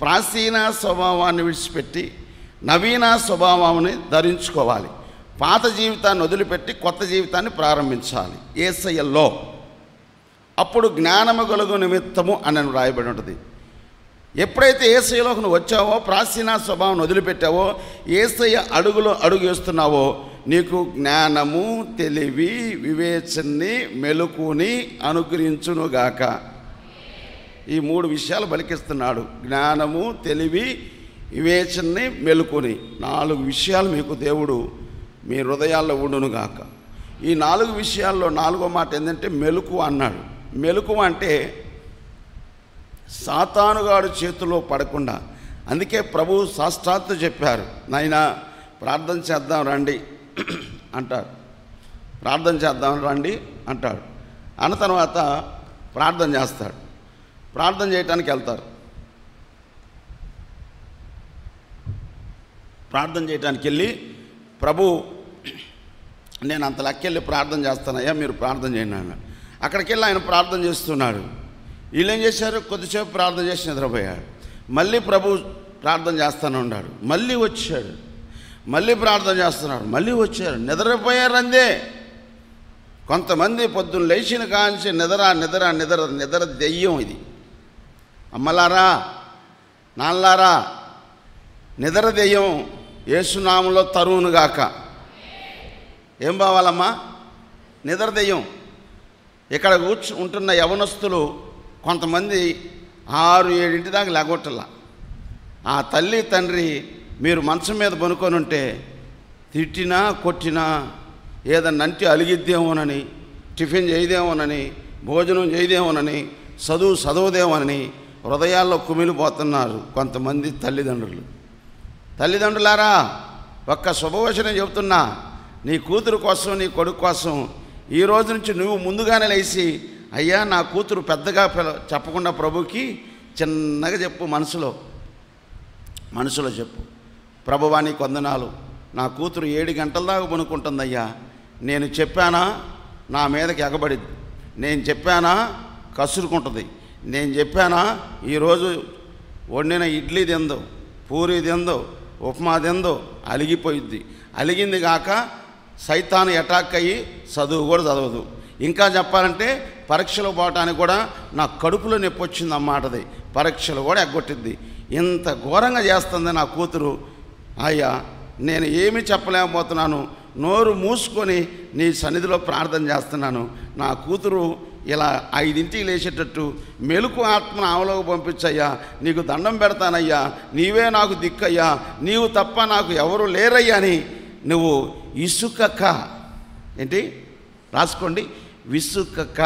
ప్రాచీన స్వభావాన్ని విడిచిపెట్టి నవీన స్వభావాన్ని ధరించుకోవాలి. పాత జీవితాన్ని వదిలిపెట్టి కొత్త జీవితాన్ని ప్రారంభించాలి యేసయ్యలో. అప్పుడు జ్ఞానము కలుగు నిమిత్తము అని రాయబడి ఉంటుంది. ఎప్పుడైతే యేసయ్యలోకి నువ్వు వచ్చావో, ప్రాచీన స్వభావం వదిలిపెట్టావో, యేసయ్య అడుగులో అడుగు వేస్తున్నావో, నీకు జ్ఞానము, తెలివి, వివేచనని, మెలకుని అనుగ్రహించునుగాక. ఈ 3 విషయాలు పలికిస్తున్నాడు. జ్ఞానము, తెలివి, వివేచనని, మెలకుని. 4 విషయాలు మీకు దేవుడు మీ హృదయాల్లో ఉండునుగాక. ఈ 4 విషయాల్లో 4వ మాట ఏంటంటే మెలకువ అన్నాడు. మెలకువ అంటే సాతానుగాడు చేతిలో పడకుండా. అందుకే ప్రభు సాష్టాత్తు చెప్పారు, నాయనా ప్రార్థన చేద్దాం రండి అంటాడు. ప్రార్థన చేద్దాం రండి అంటాడు. అన్న తర్వాత ప్రార్థన చేస్తాడు. ప్రార్థన చేయటానికి వెళ్తారు. ప్రార్థన చేయటానికి వెళ్ళి, ప్రభు నేను అంత లెక్కెళ్ళి ప్రార్థన చేస్తానయ్యా, మీరు ప్రార్థన చేయండి అన్నాడు. అక్కడికి వెళ్ళి ఆయన ప్రార్థన చేస్తున్నాడు. వీళ్ళు ఏం చేశారు? కొద్దిసేపు ప్రార్థన చేసి నిద్రపోయాడు. మళ్ళీ ప్రభు ప్రార్థన చేస్తూనే ఉన్నాడు. మళ్ళీ వచ్చాడు. మళ్ళీ ప్రార్థన చేస్తున్నాడు. మళ్ళీ వచ్చారు. నిద్రపోయారు అందే. కొంతమంది పొద్దున్న లేచిన కాంచి నిద్ర నిద్ర నిద్ర నిద్ర దెయ్యం. ఇది అమ్మలారా, నాన్నలారా, నిద్ర దెయ్యం యేసునామంలో తరువునుగాక. ఏం బావాలమ్మా? నిద్ర దెయ్యం. ఇక్కడ ఉంటున్న యవనస్తులు కొంతమంది 6-7 దాకా లేగొట్టలా. ఆ తల్లి తండ్రి మీరు మంచం మీద పనుకొని ఉంటే తిట్టినా కొట్టినా ఏదన్నా అంటే అలిగిద్దేమోనని, టిఫిన్ చేయదేమోనని, భోజనం చేయదేమోనని, చదువుదేమోనని హృదయాల్లో కుమిలిపోతున్నారు కొంతమంది తల్లిదండ్రులు. తల్లిదండ్రులారా, ఒక్క శుభవచనం చెబుతున్నా, నీ కూతురు కోసం, నీ కొడుకు కోసం ఈ రోజు నుంచి నువ్వు ముందుగానే లేచి, అయ్యా నా కూతురు పెద్దగా చెప్పకుండా ప్రభుకి చిన్నగా చెప్పు, మనసులో చెప్పు, ప్రభువా నీకు వందనాలు, నా కూతురు 7 గంటల దాకా పనుకుంటుందయ్యా. నేను చెప్పానా నా మీదకి ఎగబడిద్ది, నేను చెప్పానా కసురుకుంటుంది, నేను చెప్పానా ఈరోజు వండిన ఇడ్లీ తిందో, పూరి తిందో, ఉప్మా తిందో అలిగిపోయిద్ది. అలిగింది కాక సైతాను అటాక్ అయ్యి చదువు కూడా చదవదు. ఇంకా చెప్పాలంటే పరీక్షలు పోవటానికి కూడా నా కడుపులో నొప్పి వచ్చింది అన్నమాటది. పరీక్షలు కూడా ఎగ్గొట్టిద్ది. ఇంత ఘోరంగా చేస్తుంది నా కూతురు. అయ్యా నేను ఏమీ చెప్పలేకపోతున్నాను, నోరు మూసుకొని నీ సన్నిధిలో ప్రార్థన చేస్తున్నాను. నా కూతురు ఇలా 5ంటికి లేచేటట్టు మెలకు ఆత్మను ఆమెలోకి పంపించయ్యా, నీకు దండం పెడతానయ్యా, నీవే నాకు దిక్కయ్యా, నీవు తప్ప నాకు ఎవరు లేరయ్యా అని నువ్వు ఇసుకక్క, ఏంటి రాసుకోండి, విసుకక్క,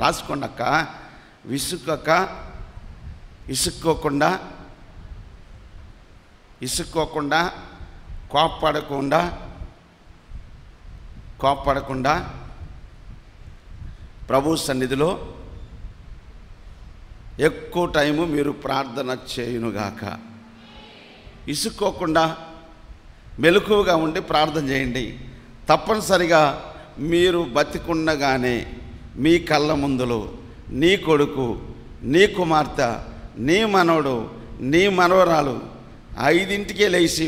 రాసుకోండి అక్క, విసుకక్క, ఇసుక్కోకుండా కోప్పడకుండా ప్రభు సన్నిధిలో ఎక్కువ టైము మీరు ప్రార్థన చేయునుగాక. ఇసుక్కోకుండా మెలకువగా ఉండి ప్రార్థన చేయండి. తప్పనిసరిగా మీరు బతికుండగానే మీ కళ్ళ ముందులో నీ కొడుకు, నీ కుమార్తె, నీ మనవడు, నీ మనవరాలు 5ంటికే లేచి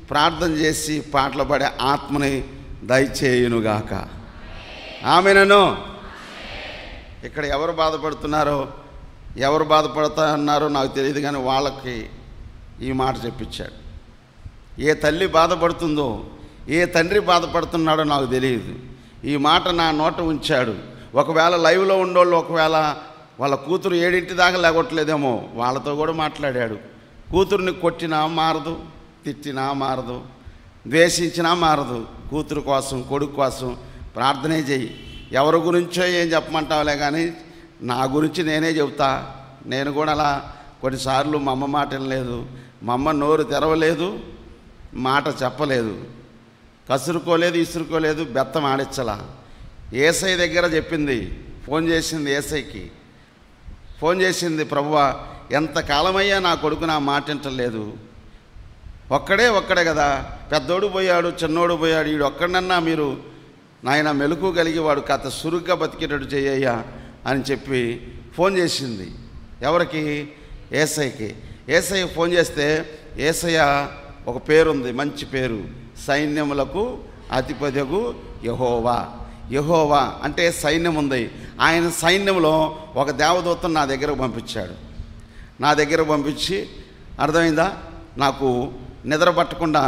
ప్రార్థన చేసి పాటలు పాడే ఆత్మని దయచేయునుగాక. ఆమెనను. ఇక్కడ ఎవరు బాధపడుతున్నారో, ఎవరు బాధపడుతున్నారో నాకు తెలియదు, కానీ వాళ్ళకి ఈ మాట చెప్పించాడు. ఏ తల్లి బాధపడుతుందో, ఏ తండ్రి బాధపడుతున్నాడో నాకు తెలియదు. ఈ మాట నా నోట ఉంచాడు. ఒకవేళ లైవ్లో ఉండోళ్ళు ఒకవేళ వాళ్ళ కూతురు 7ంటి దాకా లేగొట్టలేదేమో, వాళ్ళతో కూడా మాట్లాడాడు. కూతురుని కొట్టినా మారదు, తిట్టినా మారదు, ద్వేషించినా మారదు. కూతురు కోసం, కొడుకు కోసం ప్రార్థనే చెయ్యి. ఎవరి గురించో ఏం చెప్పమంటావులే, కానీ నా గురించి నేనే చెబుతా. నేను కూడా అలా కొన్నిసార్లు మా అమ్మ మాట వినలేదు, మా అమ్మ నోరు తెరవలేదు, మాట చెప్పలేదు, కసురుకోలేదు, ఇసురుకోలేదు, బెత్తం ఆడించలా. ఏసై దగ్గర చెప్పింది, ఫోన్ చేసింది, ఏసైకి ఫోన్ చేసింది, ప్రభువా ఎంతకాలమయ్యా నా కొడుకు నా మాట వింటలేదు, ఒక్కడే కదా, పెద్దోడు పోయాడు, చిన్నోడు పోయాడు, వీడు ఒక్కడన్నా మీరు నాయన మెలకు కలిగి వాడు కథ సురుగ్గా బతికేటట్టు చేయయ్యా అని చెప్పి ఫోన్ చేసింది. ఎవరికి? ఏసైకి. ఏసై ఫోన్ చేస్తే ఏసయ్య ఒక పేరుంది, మంచి పేరు, సైన్యములకు అధిపతియగు యెహోవా. యెహోవా అంటే సైన్యం ఉంది. ఆయన సైన్యంలో ఒక దేవదూతను నా దగ్గరకు పంపించాడు. నా దగ్గర పంపించి, అర్థమైందా, నాకు నిద్ర పట్టకుండా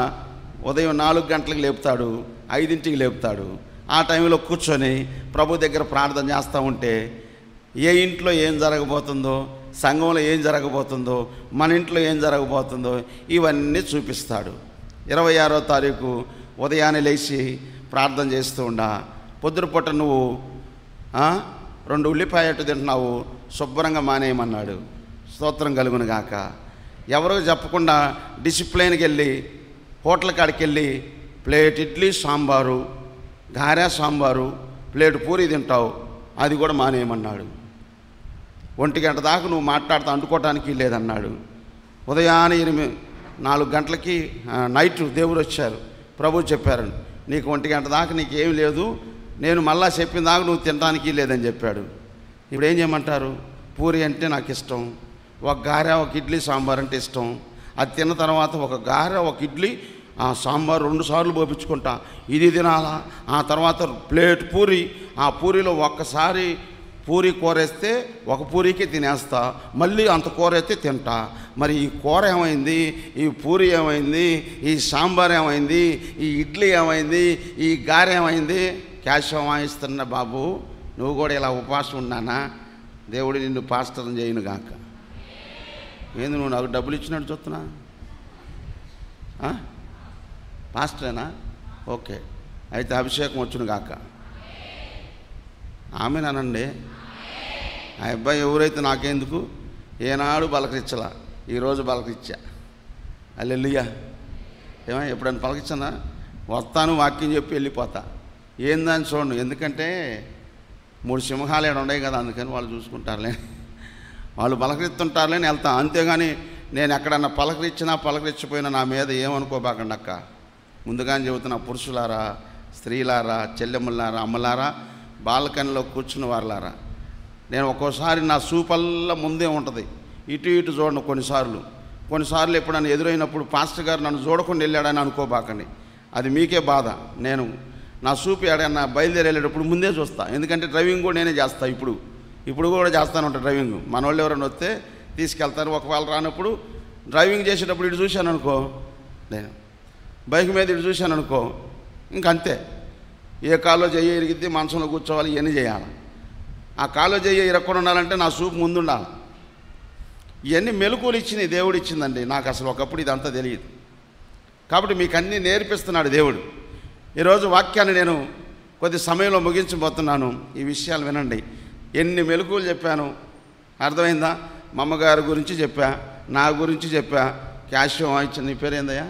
ఉదయం 4 గంటలకు లేపుతాడు, 5ంటికి లేపుతాడు. ఆ టైంలో కూర్చొని ప్రభు దగ్గర ప్రార్థన చేస్తూ ఉంటే ఏ ఇంట్లో ఏం జరగబోతుందో, సంఘంలో ఏం జరగబోతుందో, మన ఇంట్లో ఏం జరగబోతుందో ఇవన్నీ చూపిస్తాడు. 26వ తారీఖు ఉదయాన్నే లేచి ప్రార్థన చేస్తూ ఉండా, పొద్దుపూట నువ్వు 2 ఉల్లిపాయలు తింటున్నావు, శుభ్రంగా మానేయమన్నాడు. స్తోత్రం కలుగును గాక. ఎవరో చెప్పకుండా డిసిప్లైన్కి వెళ్ళి హోటల్ కాడికి వెళ్ళి ప్లేట్ ఇడ్లీ సాంబారు, గారె సాంబారు, ప్లేట్ పూరి తింటావు, అది కూడా మానేయమన్నాడు. 1 గంట దాకా నువ్వు మాట్లాడుతూ అంటుకోవటానికి లేదన్నాడు. ఉదయాన్నే 4 గంటలకి నైట్ దేవుడు వచ్చారు, ప్రభు చెప్పారు, నీకు 1 గంట దాకా నీకేం లేదు, నేను మళ్ళా చెప్పిన దాకా నువ్వు తినడానికి లేదని చెప్పాడు. ఇప్పుడు ఏం చేయమంటారు? పూరి అంటే నాకు ఇష్టం, ఒక గారె ఒక ఇడ్లీ సాంబార్ అంటే ఇష్టం. అది తిన్న తర్వాత ఒక గారె ఒక ఇడ్లీ సాంబార్ 2 సార్లు పోపించుకుంటా, ఇది తినాలా. ఆ తర్వాత ప్లేట్ పూరి, ఆ పూరిలో ఒక్కసారి పూరి కూరేస్తే ఒక పూరికి తినేస్తా, మళ్ళీ అంత కూర అయితే తింటా. మరి ఈ కూర ఏమైంది, ఈ పూరి ఏమైంది, ఈ సాంబార్ ఏమైంది, ఈ ఇడ్లీ ఏమైంది, ఈ గారె ఏమైంది? క్యాష్ వాయిస్తున్న బాబు, నువ్వు కూడా ఇలా ఉపవాసం ఉన్నానా? దేవుడు నిన్ను పాస్టర్ని చేయను గాక. ఏంది నువ్వు నాకు డబ్బులు ఇచ్చినట్టు చూస్తున్నా? పాస్టరేనా? ఓకే, అయితే అభిషేకం వచ్చును గాక. ఆమెనానండి. ఆ అబ్బాయి ఎవరైతే నాకెందుకు, ఏనాడు పలకరించలా, ఈరోజు పలకరించా. హల్లెలూయా. ఏమో ఎప్పుడైనా పలకరించానా? వస్తాను, వాక్యం చెప్పి వెళ్ళిపోతా. ఏందని చూడండి, ఎందుకంటే 3 సింహాలు ఏడు ఉన్నాయి కదా, అందుకని వాళ్ళు చూసుకుంటారులే, వాళ్ళు పలకరిస్తుంటారులే అని వెళ్తాను. అంతేగాని నేను ఎక్కడన్నా పలకరించిపోయినా నా మీద ఏమనుకోబాకండి అక్క. ముందుగానే చెబుతున్నా, పురుషులారా, స్త్రీలారా, చెల్లెమ్మలారా, అమ్మలారా, బాల్కనీలో కూర్చున్న వారులారా, నేను ఒక్కోసారి నా చూపల్లా ముందే ఉంటుంది, ఇటు ఇటు చూడను. కొన్నిసార్లు ఎప్పుడన్నా ఎదురైనప్పుడు పాస్టర్ గారు నన్ను చూడకుండా వెళ్ళాడని అనుకోబాకండి, అది మీకే బాధ. నేను నా చూపు ఏడన్నా బయలుదేరి వెళ్ళేటప్పుడు ముందే చూస్తా, ఎందుకంటే డ్రైవింగ్ కూడా నేనే చేస్తా. ఇప్పుడు కూడా చేస్తాను ఉంటాను డ్రైవింగ్. మన వాళ్ళు ఎవరైనా వస్తే తీసుకెళ్తారు. ఒకవేళ రానప్పుడు డ్రైవింగ్ చేసేటప్పుడు ఇటు చూశాను అనుకో, నేను బైక్ మీద ఇటు చూశాను అనుకో, ఇంకంతే. ఏ కాల్లో చెయ్యి ఇరిగిద్ది, మనసులో కూర్చోవాలి, ఇవన్నీ చేయాలి. ఆ కాల్లో చెయ్యి ఇరక్కుండా ఉండాలంటే నా చూపు ముందు ఉండాలి. ఇవన్నీ మెలకువలు ఇచ్చినాయి, దేవుడు ఇచ్చిందండి నాకు. అసలు ఒకప్పుడు ఇదంతా తెలియదు. కాబట్టి మీకు అన్నీ నేర్పిస్తున్నాడు దేవుడు. ఈరోజు వాక్యాన్ని నేను కొద్ది సమయంలో ముగించబోతున్నాను. ఈ విషయాలు వినండి. ఎన్ని మెలకువలు చెప్పాను, అర్థమైందా? మా అమ్మగారి గురించి చెప్పా, నా గురించి చెప్పా. క్యాషియో వాయించిన, నీ పేరు ఏందయ్యా?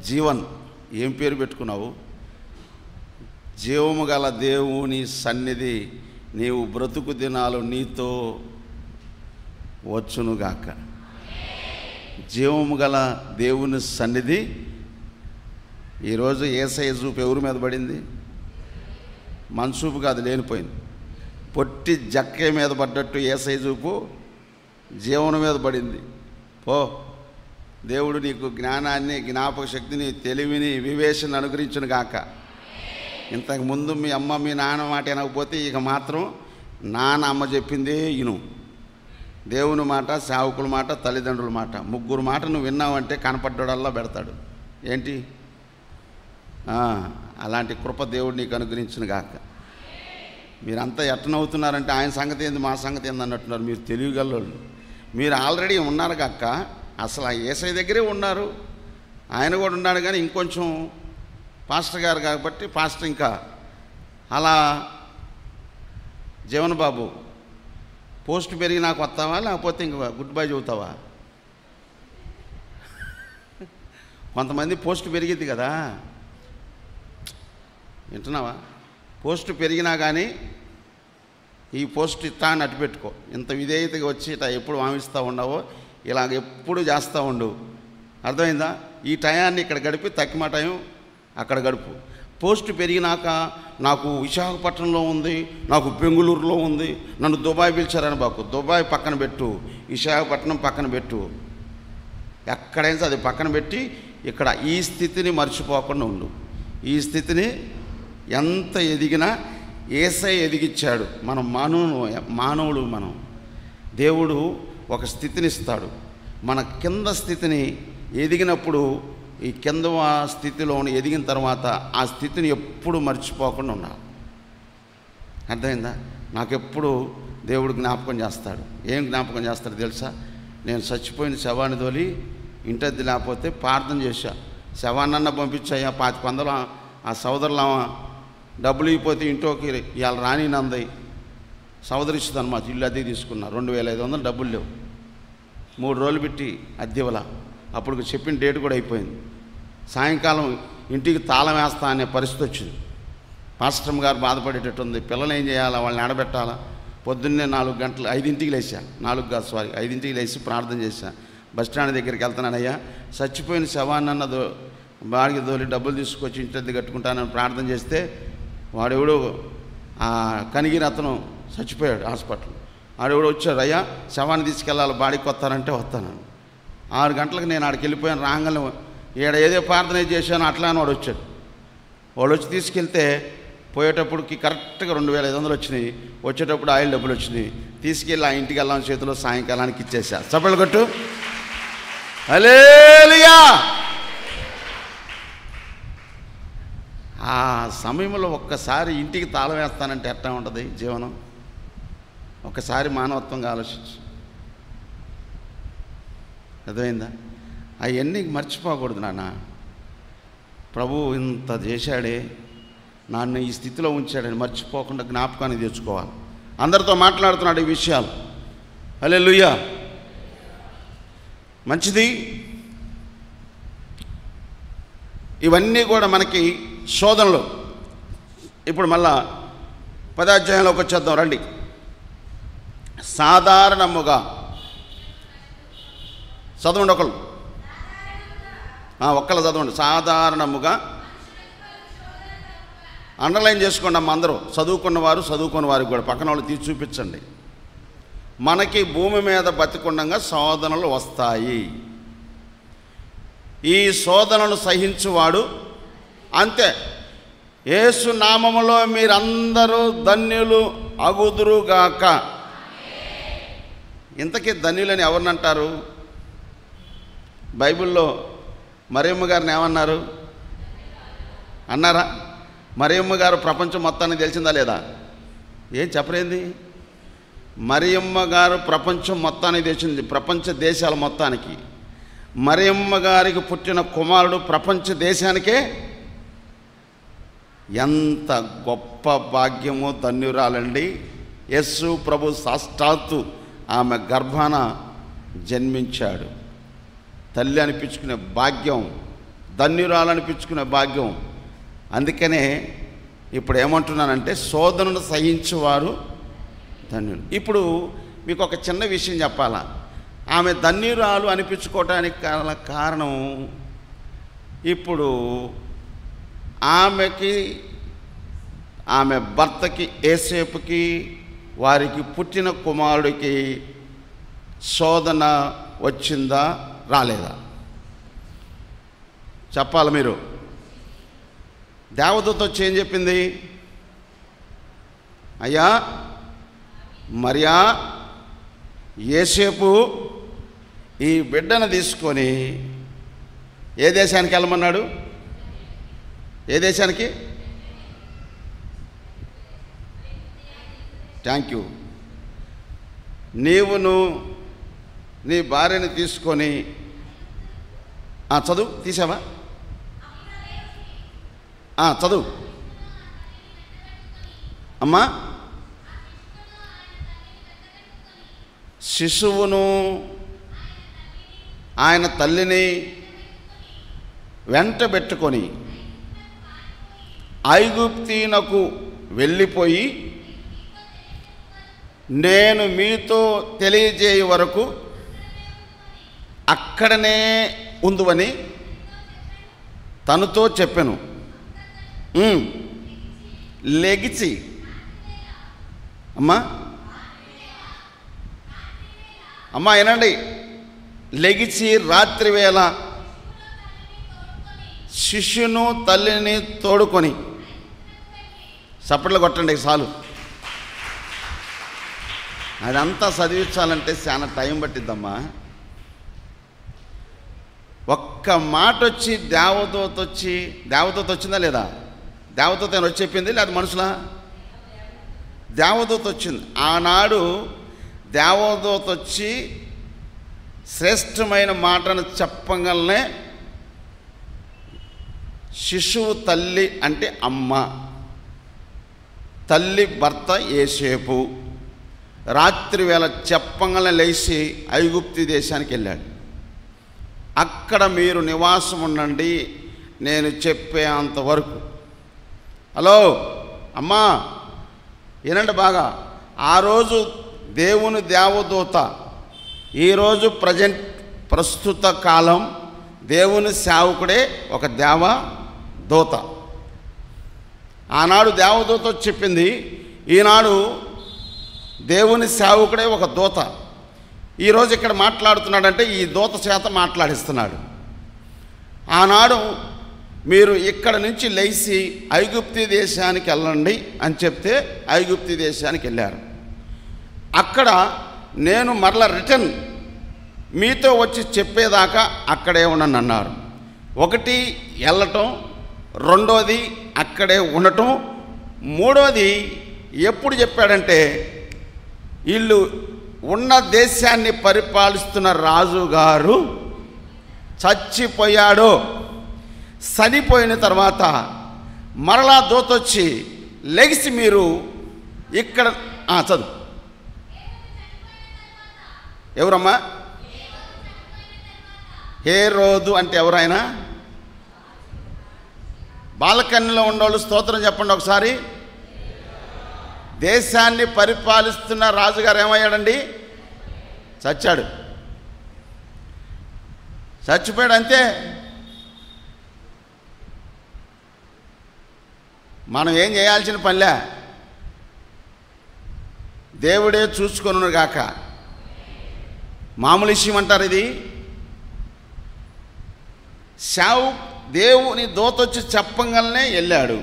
జీవన్. ఏం పేరు పెట్టుకున్నావు? జీవము గల దేవుని సన్నిధి నీవు బ్రతుకు దినాలు నీతో వచ్చునుగాక. జీవము గల దేవుని సన్నిధి. ఈరోజు యేసయ్య చూపు ఎవరి మీద పడింది? మన చూపు కాదు, లేనిపోయింది. పొట్టి జక్కే మీద పడ్డట్టు యేసయ్య చూపు జీవనం మీద పడింది. పో, దేవుడు నీకు జ్ఞానాన్ని, జ్ఞాపక శక్తిని, తెలివిని, వివేచన అనుగ్రహించును గాక. ఇంతకుముందు మీ అమ్మ మీ నాన్న మాట వినకపోతే ఇక మాత్రం నాన్న అమ్మ చెప్పిందే ఇను. దేవుని మాట, సేవకుల మాట, తల్లిదండ్రుల మాట, 3 మాట నువ్వు విన్నావంటే కనపడ్డోడల్లా పెడతాడు. ఏంటి? అలాంటి కృప దేవుడు నీకు అనుగ్రహించును గాక. మీరంతా ఎట్టనవుతున్నారంటే ఆయన సంగతి ఏంది, మా సంగతి ఏంది అన్నట్టున్నారు. మీరు తెలియగలరు. మీరు ఆల్రెడీ ఉన్నారు కాక, అసలు ఆ యేసయ్య దగ్గరే ఉన్నారు. ఆయన కూడా ఉన్నాడు, కానీ ఇంకొంచెం పాస్టర్ గారు కాబట్టి పాస్టర్ ఇంకా అలా. జీవన్ బాబు, పోస్ట్ పెరిగి నాకు వస్తావా, లేకపోతే ఇంక గుడ్ బై చెబుతావా? కొంతమంది పోస్ట్ పెరిగిద్ది కదా, వింటున్నావా? పోస్ట్ పెరిగినా కానీ ఈ పోస్ట్ ఇట్టా అని అటు పెట్టుకో. ఇంత విధేయతగా వచ్చి ఇట్లా ఎప్పుడు వామిస్తూ ఉండవో ఇలాగ ఎప్పుడు చేస్తూ ఉండు. అర్థమైందా? ఈ టయాన్ని ఇక్కడ గడిపి తక్కిమ టైం అక్కడ గడుపు. పోస్ట్ పెరిగినాక నాకు విశాఖపట్నంలో ఉంది, నాకు బెంగుళూరులో ఉంది, నన్ను దుబాయ్ పిలిచారని బాకు. దుబాయ్ పక్కన పెట్టు, విశాఖపట్నం పక్కన పెట్టు, ఎక్కడైనా అది పక్కన పెట్టి ఇక్కడ ఈ స్థితిని మర్చిపోకుండా ఉండు. ఈ స్థితిని ఎంత ఎదిగినా యేసయ్య ఎదిగించాడు. మనం మానవుడు మనం. దేవుడు ఒక స్థితిని ఇస్తాడు. మన కింద స్థితిని ఎదిగినప్పుడు ఈ కింద స్థితిలో ఎదిగిన తర్వాత ఆ స్థితిని ఎప్పుడు మర్చిపోకుండా ఉండాలి. అర్థమైందా? నాకెప్పుడు దేవుడు జ్ఞాపకం చేస్తాడు. ఏం జ్ఞాపకం చేస్తాడు తెలుసా? నేను చచ్చిపోయిన శవాన్ని తోలి ఇంటద్ది లేకపోతే ప్రార్థన చేశా, శవాన్నన్నా పంపించాయా, 500 ఆ సోదరులమ్మ డబ్బులు ఇవ్వకపోతే ఇంట్లోకి ఇవాళ రానినంది సోదరి ఇస్తుంది అన్నమాట. ఇల్లు అద్దె తీసుకున్నా, 2500 డబ్బులు లేవు. 3 రోజులు పెట్టి అద్దెవల. అప్పుడు చెప్పిన డేట్ కూడా అయిపోయింది. సాయంకాలం ఇంటికి తాళం వేస్తా అనే పరిస్థితి వచ్చింది. పాస్టర్ గారు బాధపడేటట్టు ఉంది. పిల్లలు ఏం చేయాలా, వాళ్ళని ఆడబెట్టాలా. పొద్దున్నే 4 గంటలు 5ంటికి లేచా, 5ంటికి లేచి ప్రార్థన చేశా. బస్టాండ్ దగ్గరికి వెళ్తున్నానయ్యా, చచ్చిపోయిన శవాన్నన్న బాడికి తోలి డబ్బులు తీసుకొచ్చి ఇంటి కట్టుకుంటానని ప్రార్థన చేస్తే వాడెవడో ఆ కనిగిరి అతను చచ్చిపోయాడు హాస్పిటల్. ఆడెవడో వచ్చాడు, అయ్యా శవాన్ని తీసుకెళ్ళాలి బాడికి వస్తానంటే వస్తాను. 6 గంటలకు నేను ఆడికి వెళ్ళిపోయాను. రాగానే ఈడ ఏదో ప్రార్థన చేశాను అట్లా అని వాడు వచ్చాడు. వాళ్ళు వచ్చి తీసుకెళ్తే పోయేటప్పటికి కరెక్ట్గా 2500 వచ్చినాయి. వచ్చేటప్పుడు ఆయిల్ డబ్బులు వచ్చినాయి. తీసుకెళ్ళి ఆ ఇంటికి వెళ్ళాలని చేతిలో సాయంకాలానికి ఇచ్చేసా. చప్పట్లు కొట్టు, హల్లెలూయా. ఆ సమయంలో ఒక్కసారి ఇంటికి తాళం వేస్తానంటే ఎట్లా ఉంటుంది జీవనం? ఒక్కసారి మానవత్వంగా ఆలోచించు. అర్థమైందా? అవన్నీ మర్చిపోకూడదు నాన్న. ప్రభువు ఇంత చేశాడే, నన్ను ఈ స్థితిలో ఉంచాడని మర్చిపోకుండా జ్ఞాపకాన్ని తెచ్చుకోవాలి. అందరితో మాట్లాడుతున్నాడు ఈ విషయాలు. హల్లెలూయా. మంచిది. ఇవన్నీ కూడా మనకి శోధనలు. ఇప్పుడు మళ్ళా 10వ అధ్యాయంలోకి వచ్చేద్దాం రండి. సాధారణముగా చదవండి, ఒక్కళ్ళు చదవండి. సాధారణముగా అండర్లైన్ చేసుకోండి అమ్మ అందరూ. చదువుకున్నవారు చదువుకున్న వారికి కూడా పక్కన వాళ్ళు తీసి చూపించండి. మనకి భూమి మీద బతికుండగా శోధనలు వస్తాయి. ఈ శోధనను సహించువాడు అంతే. యేసు నామములో మీరందరూ ధన్యులు అగుదురుగాక. ఇంతకీ ధన్యులని ఎవరినంటారు? బైబిల్లో మరియమ్మ గారిని ఏమన్నారు అన్నారా? మరియమ్మ గారు ప్రపంచం మొత్తాన్ని తెలిసిందా లేదా? ఏం చెప్పలేంది? మరియమ్మ గారు ప్రపంచం మొత్తానికి తెలిసింది, ప్రపంచ దేశాల మొత్తానికి. మరియమ్మ గారికి పుట్టిన కుమారుడు ప్రపంచ దేశానికే. ఎంత గొప్ప భాగ్యమో, ధన్యురాలండి. యేసు ప్రభు సాక్షాత్తు ఆమె గర్భాన జన్మించాడు. తల్లి అనిపించుకునే భాగ్యం, ధన్యురాలనిపించుకునే భాగ్యం. అందుకనే ఇప్పుడు ఏమంటున్నానంటే శోధనను సహించేవారు ధన్యులు. ఇప్పుడు మీకు ఒక చిన్న విషయం చెప్పాలా. ఆమె ధన్యురాలు అనిపించుకోవటానికి కారణం, ఇప్పుడు ఆమెకి, ఆమె భర్తకి యేసేపుకి, వారికి పుట్టిన కుమారుడికి శోధన వచ్చిందా రాలేదా చెప్పాలి మీరు. దేవదూత వచ్చి ఏం చెప్పింది? అయ్యా మరియా, యేసేపు ఈ బిడ్డను తీసుకొని ఏ దేశానికి వెళ్ళమన్నాడు? ఏ దేశానికి? Thank you. నీవును నీ భార్యని తీసుకొని చదువు. తీసావా? చదువు అమ్మా. శిశువును ఆయన తల్లిని వెంట పెట్టుకొని ఐగుప్తీనకు వెళ్ళిపోయి నేను మీతో తెలియజేయ వరకు అక్కడనే ఉందువని తనతో చెప్పాను. లెగిచి అమ్మా వినండి, లెగిచి రాత్రి వేళ శిష్యును తల్లిని తోడుకొని, చప్పట్లు కొట్టండి చాలు. అదంతా చదివించాలంటే చాలా టైం పట్టిద్దమ్మా. ఒక్క మాట వచ్చి దేవదూత వచ్చిందా లేదా? దేవదూత అని వచ్చి చెప్పింది లేదా మనుషులా? దేవదూత వచ్చింది. ఆనాడు దేవదూత వచ్చి శ్రేష్టమైన మాటను చెప్పగలనే శిశువు తల్లి అంటే అమ్మ, తల్లి భర్త యేసేపు రాత్రి వేళ చెప్పంగానే లేచి ఐగుప్తు దేశానికి వెళ్ళాడు. అక్కడ మీరు నివాసం ఉండండి నేను చెప్పేంతవరకు. హలో అమ్మా వినండి బాగా. ఆ రోజు దేవుని దేవదూత, ఈరోజు ప్రస్తుత కాలం దేవుని సేవకుడే ఒక దేవదూత. ఆనాడు దేవదూత చెప్పింది, ఈనాడు దేవుని సేవకుడే ఒక దూత. ఈరోజు ఇక్కడ మాట్లాడుతున్నాడంటే ఈ దూత చేత మాట్లాడిస్తున్నాడు. ఆనాడు మీరు ఇక్కడ నుంచి లేచి ఐగుప్తు దేశానికి వెళ్ళండి అని చెప్తే ఐగుప్తు దేశానికి వెళ్ళారు. అక్కడ నేను మరల రిటర్న్ మీతో వచ్చి చెప్పేదాకా అక్కడే ఉండను అన్నారు. ఒకటి వెళ్ళటం, రెండోది అక్కడే ఉండటం, మూడోది ఎప్పుడు చెప్పాడంటే వీళ్ళు ఉన్న దేశాన్ని పరిపాలిస్తున్న రాజుగారు చచ్చిపోయాడు. చనిపోయిన తర్వాత మరలా దూతొచ్చి లెగిసి మీరు ఇక్కడ చదువు. ఎవరమ్మా? హేరోదు అంటే ఎవరైనా? బాలకన్యలో ఉండేవాళ్ళు స్తోత్రం చెప్పండి ఒకసారి. దేశాన్ని పరిపాలిస్తున్న రాజుగారు ఏమయ్యాడండి? చచ్చాడు. చచ్చిపోయాడు అంతే. మనం ఏం చేయాల్సిన పనిలే, దేవుడే చూసుకొనును గాక. మామూలు విషయం అంటారు ఇది. దేవుని దూతొచ్చి చెప్పంగానే వెళ్ళాడు.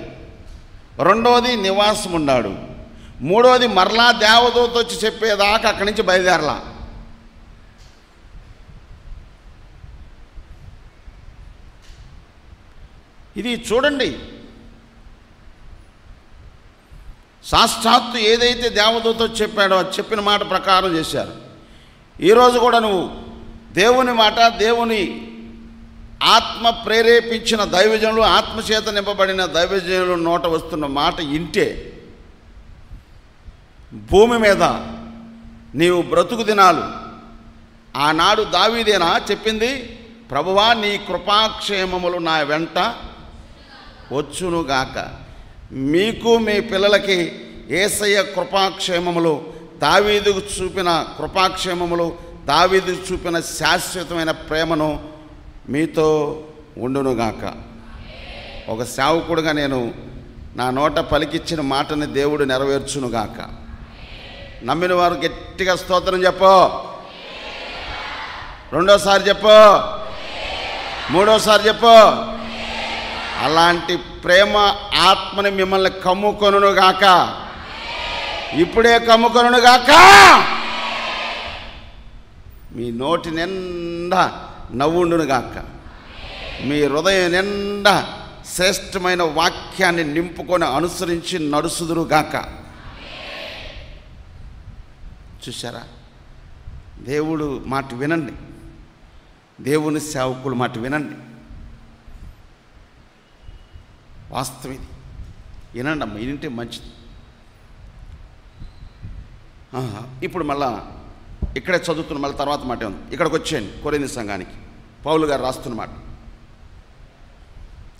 రెండోది నివాసం ఉన్నాడు. మూడోది మరలా దేవదూత వచ్చి చెప్పేదాకా అక్కడి నుంచి బయలుదేరలా. ఇది చూడండి, సాక్షాత్తు ఏదైతే దేవదూత చెప్పాడో చెప్పిన మాట ప్రకారం చేశారు. ఈరోజు కూడా నువ్వు దేవుని మాట, దేవుని ఆత్మ ప్రేరేపించిన దైవజనులు, ఆత్మచేత నింపబడిన దైవజనులు నోట వస్తున్న మాట ఇంటే భూమి మీద నీవు బ్రతుకు దినాలు. ఆనాడు దావీదేనా చెప్పింది, ప్రభువా నీ కృపాక్షేమములు నా వెంట వచ్చునుగాక. మీకు మీ పిల్లలకి యేసయ్య కృపాక్షేమములు, దావీదుకు చూపిన కృపాక్షేమములు, దావీదుకు చూపిన శాశ్వతమైన ప్రేమను మీతో ఉండునుగాక. ఒక సేవకుడుగా నేను నా నోట పలికిచ్చిన మాటని దేవుడు నెరవేర్చునుగాక. నమ్మిన వారు గట్టిగా స్తోత్రం చెప్పు. రెండోసారి చెప్పు, మూడోసారి చెప్పు. అలాంటి ప్రేమ ఆత్మని మిమ్మల్ని కమ్ముకొనుగాక. ఇప్పుడే కమ్ముకొనుగాక. మీ నోటి నిండా నవ్వుండునుగాక. మీ హృదయం నిండా శ్రేష్టమైన వాక్యాన్ని నింపుకొని అనుసరించి నడుసుదురుగాక. చూసారా? దేవుడు మాట వినండి, దేవుని సేవకులు మాట వినండి. వాస్తవం ఇది. వినండి అమ్మ, వింటే మంచిది. ఇప్పుడు మళ్ళా ఇక్కడే చదువుతున్న మళ్ళీ తర్వాత మాట ఉంది. ఇక్కడికి వచ్చేయండి. కొరింథీ సంఘానికి పౌలు గారు రాస్తున్న మాట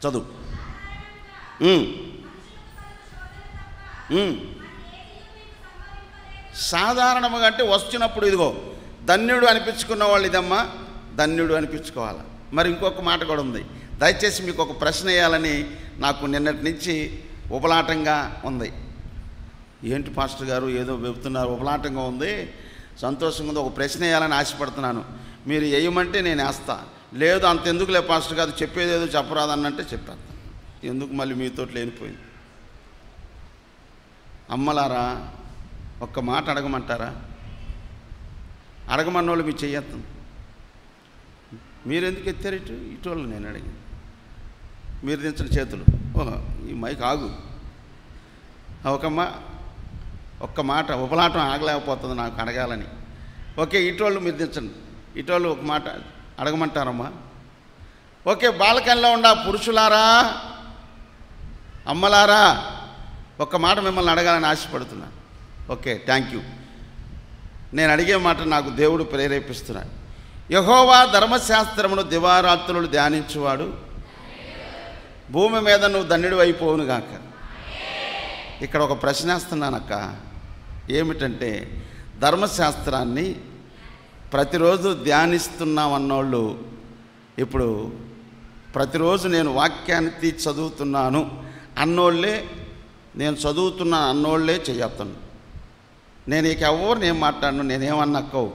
చదువు. సాధారణంగా అంటే వచ్చినప్పుడు ఇదిగో ధన్యుడు అనిపించుకున్న వాళ్ళు ఇదమ్మా ధన్యుడు అనిపించుకోవాలి. మరి ఇంకొక మాట కూడా ఉంది. దయచేసి మీకు ఒక ప్రశ్న వేయాలని నాకు నిన్నటి నుంచి ఉపలాటంగా ఉంది. ఏంటి పాస్టర్ గారు ఏదో చెబుతున్నారు, ఉపలాటంగా ఉంది, సంతోషంగా ఉంది, ఒక ప్రశ్న వేయాలని ఆశపడుతున్నాను. మీరు వేయమంటే నేను వేస్తా. లేదు అంతెందుకులే పాస్టర్ కాదు, చెప్పేదేదో చెప్పరాదన్నంటే చెప్పేస్తాను. ఎందుకు మళ్ళీ మీతో లేనిపోయింది. అమ్మలారా, ఒక్క మాట అడగమంటారా? అడగమన్నోళ్ళు మీరు చెయ్యొద్దు. మీరెందుకు ఎత్తారు ఇటోళ్ళు? నేను అడిగి మీరు దించిన చేతులు. ఈ మైక్ ఆగు. ఒక్క మాట ఉపలాటం ఆగలేకపోతుంది నాకు అడగాలని. ఓకే, ఇటోళ్ళు మీరు దించండి. ఇటోళ్ళు ఒక మాట అడగమంటారమ్మా? ఓకే, బాల్కనీలో ఉన్న పురుషులారా, అమ్మలారా, ఒక్క మాట మిమ్మల్ని అడగాలని ఆశపడుతున్నా. Okay, thank you. నేను అడిగే మాట నాకు దేవుడు ప్రేరేపిస్తున్నాడు. యెహోవా ధర్మశాస్త్రమును దివారాత్రులు ధ్యానించువాడు భూమి మీద నువ్వు ధన్యుడు అయిపోవును గాక. ఇక్కడ ఒక ప్రశ్న వేస్తున్నానక్క. ఏమిటంటే, ధర్మశాస్త్రాన్ని ప్రతిరోజు ధ్యానిస్తున్నామన్నోళ్ళు ఇప్పుడు ప్రతిరోజు నేను వాక్యాన్ని చదువుతున్నాను అన్నోళ్ళే, నేను చదువుతున్నా అన్నోళ్ళే చెయ్యొస్తాను. నేను ఇక ఎవరు నేను మాట్లాడను, నేనేమన్నక్కవు.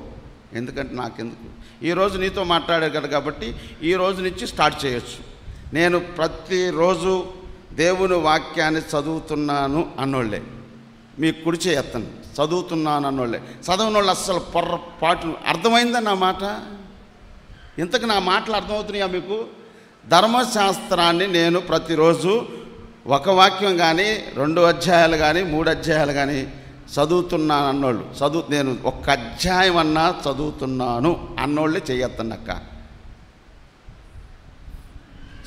ఎందుకంటే నాకెందుకు, ఈరోజు నీతో మాట్లాడాడు కాబట్టి ఈ రోజు నుంచి స్టార్ట్ చేయొచ్చు. నేను ప్రతిరోజు దేవుని వాక్యాన్ని చదువుతున్నాను అన్నోళ్ళే మీకు కుడి చేయొస్తాను. చదువుతున్నాను అన్నోళ్ళే. చదవని వాళ్ళు అస్సలు పొర్రపాటు. అర్థమైందా నా మాట? ఇంతకు నా మాటలు అర్థమవుతున్నాయా మీకు? ధర్మశాస్త్రాన్ని నేను ప్రతిరోజు ఒక వాక్యం కానీ 2 అధ్యాయాలు కానీ 3 అధ్యాయాలు కానీ చదువుతున్నాను అన్నోళ్ళు, నేను ఒక్క అధ్యాయం అన్నా చదువుతున్నాను అన్నోళ్ళే చెయ్యొద్దన్నక్క.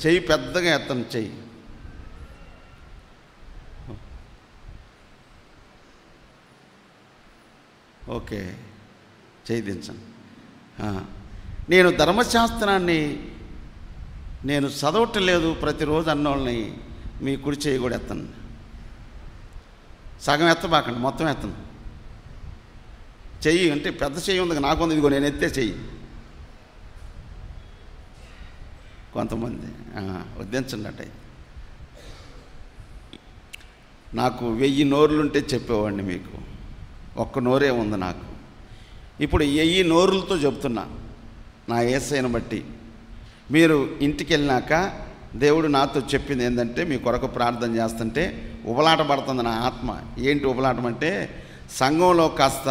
చెయ్యి పెద్దగా ఎత్తను, చెయ్యి. ఓకే, చెయ్యి దించండి. నేను ధర్మశాస్త్రాన్ని నేను చదవటం లేదు ప్రతిరోజు అన్నోళ్ళని మీ కుడి చెయ్యి కూడా ఎత్తండి. సగం ఎత్తబాకండి, మొత్తం ఎత్తండి. చెయ్యి అంటే పెద్ద చెయ్యి ఉంది, నాకుంది, ఇదిగో నేను ఎత్తే చెయ్యి. కొంతమంది వద్దించండి అట్టయితే. నాకు 1000 నోరులుంటే చెప్పేవాడిని మీకు, ఒక్క నోరే ఉంది నాకు. ఇప్పుడు 1000 నోరులతో చెప్తున్నా నా యేసయ్యను బట్టి. మీరు ఇంటికి వెళ్ళినాక దేవుడు నాతో చెప్పింది ఏంటంటే, మీ కొరకు ప్రార్థన చేస్తుంటే ఉబలాట పడుతుంది నా ఆత్మ. ఏంటి ఉబలాటం అంటే, సంఘంలో కాస్త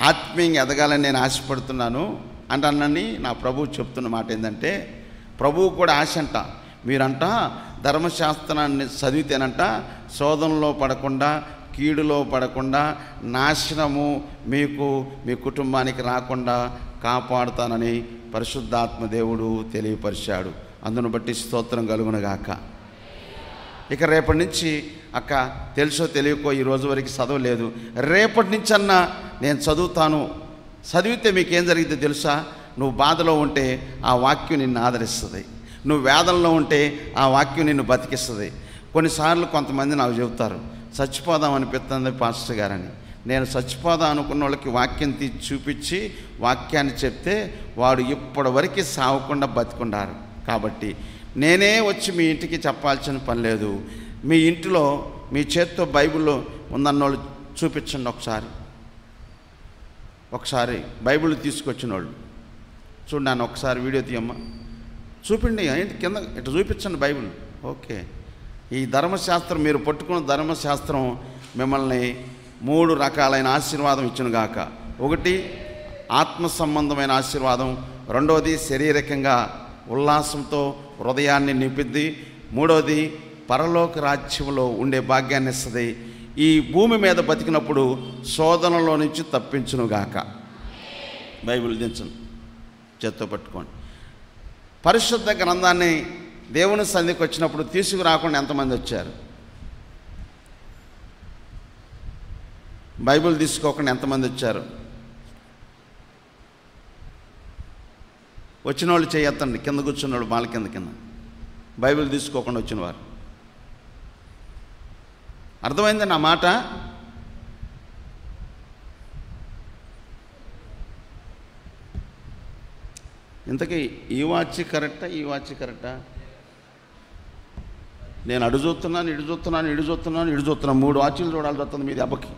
ఆత్మీయంగా ఎదగాలని నేను ఆశపడుతున్నాను అంటానని నా ప్రభువు చెప్తున్న మాట ఏంటంటే, ప్రభువు కూడా ఆశ అంట. మీరంట ధర్మశాస్త్రాన్ని చదివితేనంట శోధనలో పడకుండా, కీడులో పడకుండా, నాశనము మీకు మీ కుటుంబానికి రాకుండా కాపాడుతానని పరిశుద్ధాత్మ దేవుడు తెలియపరిచాడు. అందును బట్టి స్తోత్రం కలుగునుగాక. ఇక రేపటి నుంచి అక్క తెలుసో తెలియకో ఈ రోజు వరకు చదవలేదు, రేపటి నుంచి అన్నా నేను చదువుతాను. చదివితే మీకేం జరిగితే తెలుసా? నువ్వు బాధలో ఉంటే ఆ వాక్యం నిన్ను ఆదరిస్తుంది, నువ్వు వేదనలో ఉంటే ఆ వాక్యం నిన్ను బతికిస్తుంది. కొన్నిసార్లు కొంతమంది నాకు చెబుతారు, చచ్చిపోదాం అనిపిస్తుంది పాస్టర్ గారని. నేను చచ్చిపోదాం అనుకున్న వాళ్ళకి వాక్యం తీసి చూపించి వాక్యాన్ని చెప్తే వాడు ఇప్పటివరకు సావకుండా బతికున్నారు. కాబట్టి నేనే వచ్చి మీ ఇంటికి చెప్పాల్సిన పని లేదు. మీ ఇంటిలో మీ చేత్తో బైబిల్లో ఉందన్నోళ్ళు చూపించండి. ఒకసారి బైబిల్ తీసుకొచ్చిన వాళ్ళు చూడండి, ఒకసారి వీడియో తీయమ్మా, చూపిండి. ఏంటి కింద ఇట్లా చూపించండి బైబిల్. ఓకే, ఈ ధర్మశాస్త్రం మీరు పట్టుకున్న ధర్మశాస్త్రం మిమ్మల్ని 3 రకాలైన ఆశీర్వాదం ఇచ్చునుగాక. 1 ఆత్మ సంబంధమైన ఆశీర్వాదం, 2వది శారీరకంగా ఉల్లాసంతో హృదయాన్ని నింపిద్ది, 3వది పరలోక రాజ్యంలో ఉండే భాగ్యాన్ని ఇస్తుంది. ఈ భూమి మీద బతికినప్పుడు శోధనలో నుంచి తప్పించునుగాక. బైబిల్ దించండి, చేత్తో పట్టుకోండి. పరిశుద్ధ గ్రంథాన్ని దేవుని సన్నిధికి వచ్చినప్పుడు తీసుకురాకుండా ఎంతమంది వచ్చారు? బైబిల్ తీసుకోకుండా ఎంతమంది వచ్చారు? వచ్చిన వాళ్ళు చేయొద్దండి, కింద కూర్చున్నాడు మాల కింద బైబిల్ తీసుకోకుండా వచ్చిన వారు. అర్థమైంది నా మాట? ఇంతకీ ఈ వాచ్ కరెక్టా, ఈ వాచ్ కరెక్టా? నేను అడు చూస్తున్నాను, ఇడు చూస్తున్నాను 3 వాచీలు చూడాల్సి వస్తుంది మీ దెబ్బకి.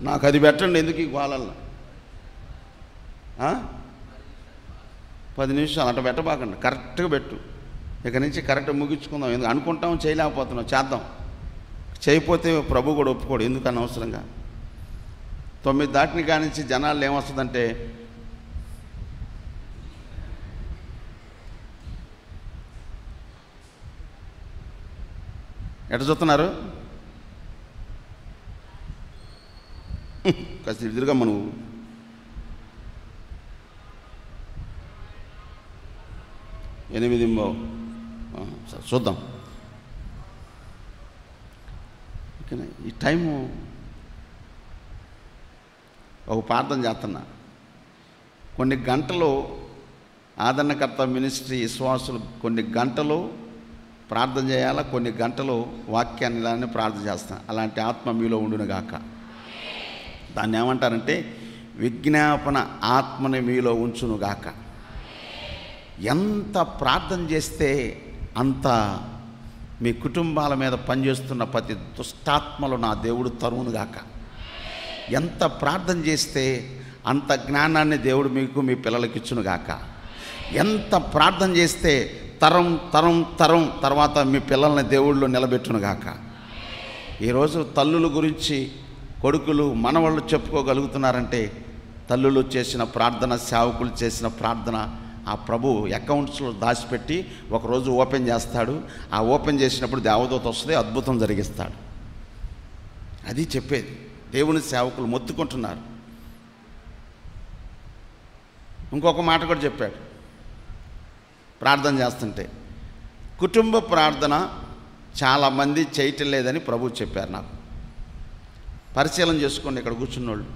నాకు అది పెట్టండి, ఎందుకు ఈ గోలల్లో? 10 నిమిషాలు అట్ట పెట్టబాకండి, కరెక్ట్గా పెట్టు. ఇక నుంచి కరెక్ట్గా ముగించుకుందాం. ఎందుకు అనుకుంటాం, చేయలేకపోతున్నాం, చేద్దాం. చేయకపోతే ప్రభు కూడా ఒప్పుకోడు, ఎందుకు అనవసరంగా. 9 దాటిని కానించి జనాలు ఏమొస్తుందంటే, ఎట చూస్తున్నారు, కాస్త ఎదురుగా మనం 8 సరే చూద్దాం. ఓకేనా? ఈ టైము ఒక ప్రార్థన చేస్తున్నా. కొన్ని గంటలు ఆదరణకర్త మినిస్ట్రీ విశ్వాసులు కొన్ని గంటలు ప్రార్థన చేయాలా, కొన్ని గంటలు వాక్యాన్ని ఇలానే ప్రార్థన చేస్తాను. అలాంటి ఆత్మ మీలో ఉండునుగాక. దాన్ని ఏమంటారంటే విజ్ఞాపన ఆత్మని మీలో ఉంచునుగాక. ఎంత ప్రార్థన చేస్తే అంత మీ కుటుంబాల మీద పనిచేస్తున్న ప్రతి దుష్టాత్మలు నా దేవుడు తరువునుగాక. ఎంత ప్రార్థన చేస్తే అంత జ్ఞానాన్ని దేవుడు మీకు మీ పిల్లలకి ఇచ్చునుగాక. ఎంత ప్రార్థన చేస్తే తరం తరం తరం తర్వాత మీ పిల్లల్ని దేవుళ్ళు నిలబెట్టునుగాక. ఈరోజు తల్లుల గురించి కొడుకులు మనవాళ్ళు చెప్పుకోగలుగుతున్నారంటే తల్లులు చేసిన ప్రార్థన, సేవకులు చేసిన ప్రార్థన ఆ ప్రభు అకౌంట్స్లో దాచిపెట్టి ఒకరోజు ఓపెన్ చేస్తాడు. ఆ ఓపెన్ చేసినప్పుడు దేవదూత వస్తుంది, అద్భుతం జరిగిస్తాడు. అది చెప్పేది. దేవుని సేవకులు మొత్తుకుంటున్నారు. ఇంకొక మాట కూడా చెప్పాడు ప్రార్థన చేస్తుంటే, కుటుంబ ప్రార్థన చాలామంది చేయటం లేదని ప్రభు చెప్పారు. నాకు పరిశీలన చేసుకోండి ఇక్కడ కూర్చున్నోళ్ళు.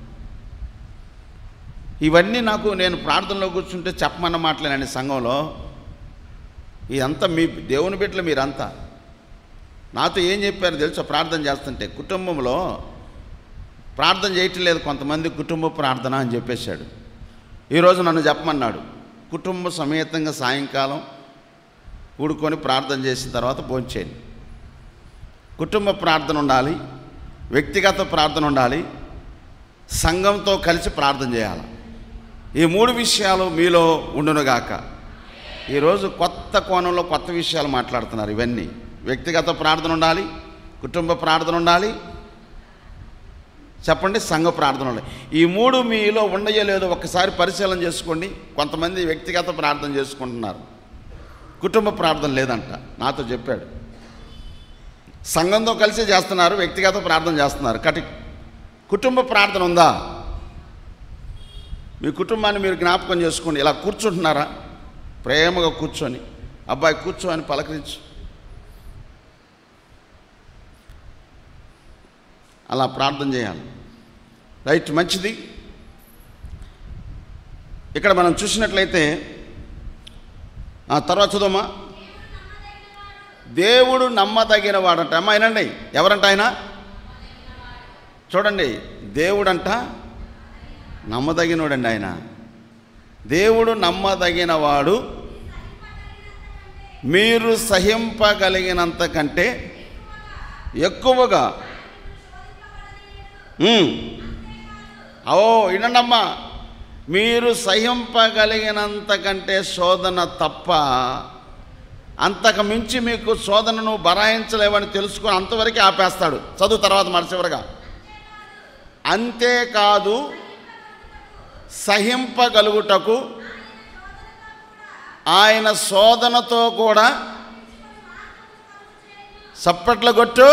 ఇవన్నీ నాకు నేను ప్రార్థనలో కూర్చుంటే చెప్పమన్న మాటలేనండి సంఘంలో. ఇదంతా మీ దేవుని బిడ్డలు మీరంతా. నాతో ఏం చెప్పారు తెలుసా? ప్రార్థన చేస్తుంటే కుటుంబంలో ప్రార్థన చేయటం లేదు కొంతమంది, కుటుంబ ప్రార్థన అని చెప్పేశాడు. ఈరోజు నన్ను చెప్పమన్నాడు. కుటుంబ సమేతంగా సాయంకాలం కూడుకొని ప్రార్థన చేసిన తర్వాత భోంచేయండి. కుటుంబ ప్రార్థన ఉండాలి, వ్యక్తిగత ప్రార్థన ఉండాలి, సంఘంతో కలిసి ప్రార్థన చేయాలి. ఈ 3 విషయాలు మీలో ఉండునుగాక. ఈరోజు కొత్త కోణంలో కొత్త విషయాలు మాట్లాడుతున్నారు. ఇవన్నీ వ్యక్తిగత ప్రార్థన ఉండాలి, కుటుంబ ప్రార్థన ఉండాలి, చెప్పండి, సంఘ ప్రార్థన ఉండాలి. ఈ 3 మీలో ఉండయలేదో ఒక్కసారి పరిశీలన చేసుకోండి. కొంతమంది వ్యక్తిగత ప్రార్థన చేసుకుంటున్నారు, కుటుంబ ప్రార్థన లేదంట. నాతో చెప్పాడు. సంఘంతో కలిసి చేస్తున్నారు, వ్యక్తిగత ప్రార్థన చేస్తున్నారు. కుటుంబ ప్రార్థన ఉందా? మీ కుటుంబాన్ని మీరు జ్ఞాపకం చేసుకోండి. ఇలా కూర్చుంటున్నారా? ప్రేమగా కూర్చొని, అబ్బాయి కూర్చో అని పలకరించు. అలా ప్రార్థన చేయాలి. రైట్, మంచిది. ఇక్కడ మనం చూసినట్లయితే తర్వాత చదువుమా. దేవుడు నమ్మదగిన వాడంట. అమ్మా అయినండి, ఎవరంట ఆయన? చూడండి, దేవుడంట నమ్మదగినవాడండి. ఆయన దేవుడు నమ్మదగినవాడు, మీరు సహింపగలిగినంత కంటే ఎక్కువగా. వినండమ్మా, మీరు సహింపగలిగినంత కంటే శోధన తప్ప అంతకు మించి మీకు శోధనను బరాయించలేవని తెలుసుకొని అంతవరకు ఆపేస్తాడు. చదువు తర్వాత మరి చివరగా, అంతేకాదు సహింపగలుగుటకు ఆయన శోధనతో కూడా, చప్పట్ల కొట్టు,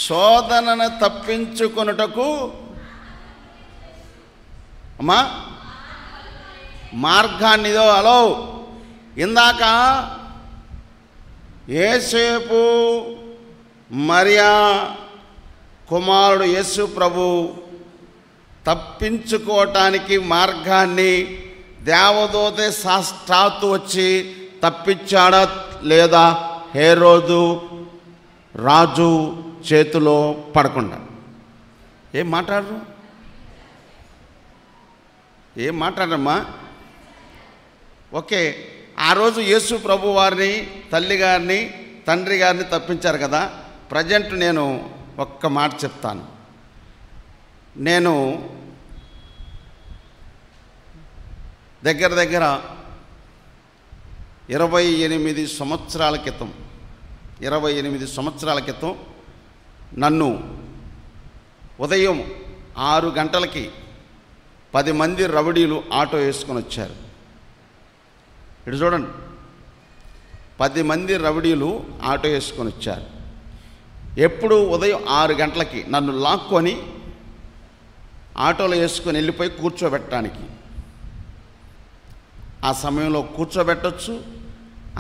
శోధనను తప్పించుకొనుటకు అమ్మా మార్గాన్నిదో. అలో, ఇందాక యేసేపు మరియా కుమారుడు యేసు ప్రభు తప్పించుకోవటానికి మార్గాన్ని దేవదూత సాక్షాత్తు వచ్చి తప్పించాడా లేదా? హేరోదు రాజు చేతిలో పడకుండా. ఏం మాట్లాడరు? ఏం మాట్లాడరమ్మా? ఓకే, ఆ రోజు యేసు ప్రభు వారిని, తల్లి గారిని, తండ్రి గారిని తప్పించారు కదా. ప్రజెంట్ నేను ఒక్క మాట చెప్తాను. నేను దగ్గర దగ్గర 28 సంవత్సరాల క్రితం నన్ను ఉదయం 6 గంటలకి 10 మంది రౌడీలు ఆటో వేసుకొని వచ్చారు. ఇటు చూడండి, 10 మంది రౌడీలు ఆటో వేసుకొని వచ్చారు. ఎప్పుడు ఉదయం 6 గంటలకి నన్ను లాక్కొని ఆటోలో వేసుకొని వెళ్ళిపోయి కూర్చోబెట్టడానికి. ఆ సమయంలో కూర్చోబెట్టచ్చు,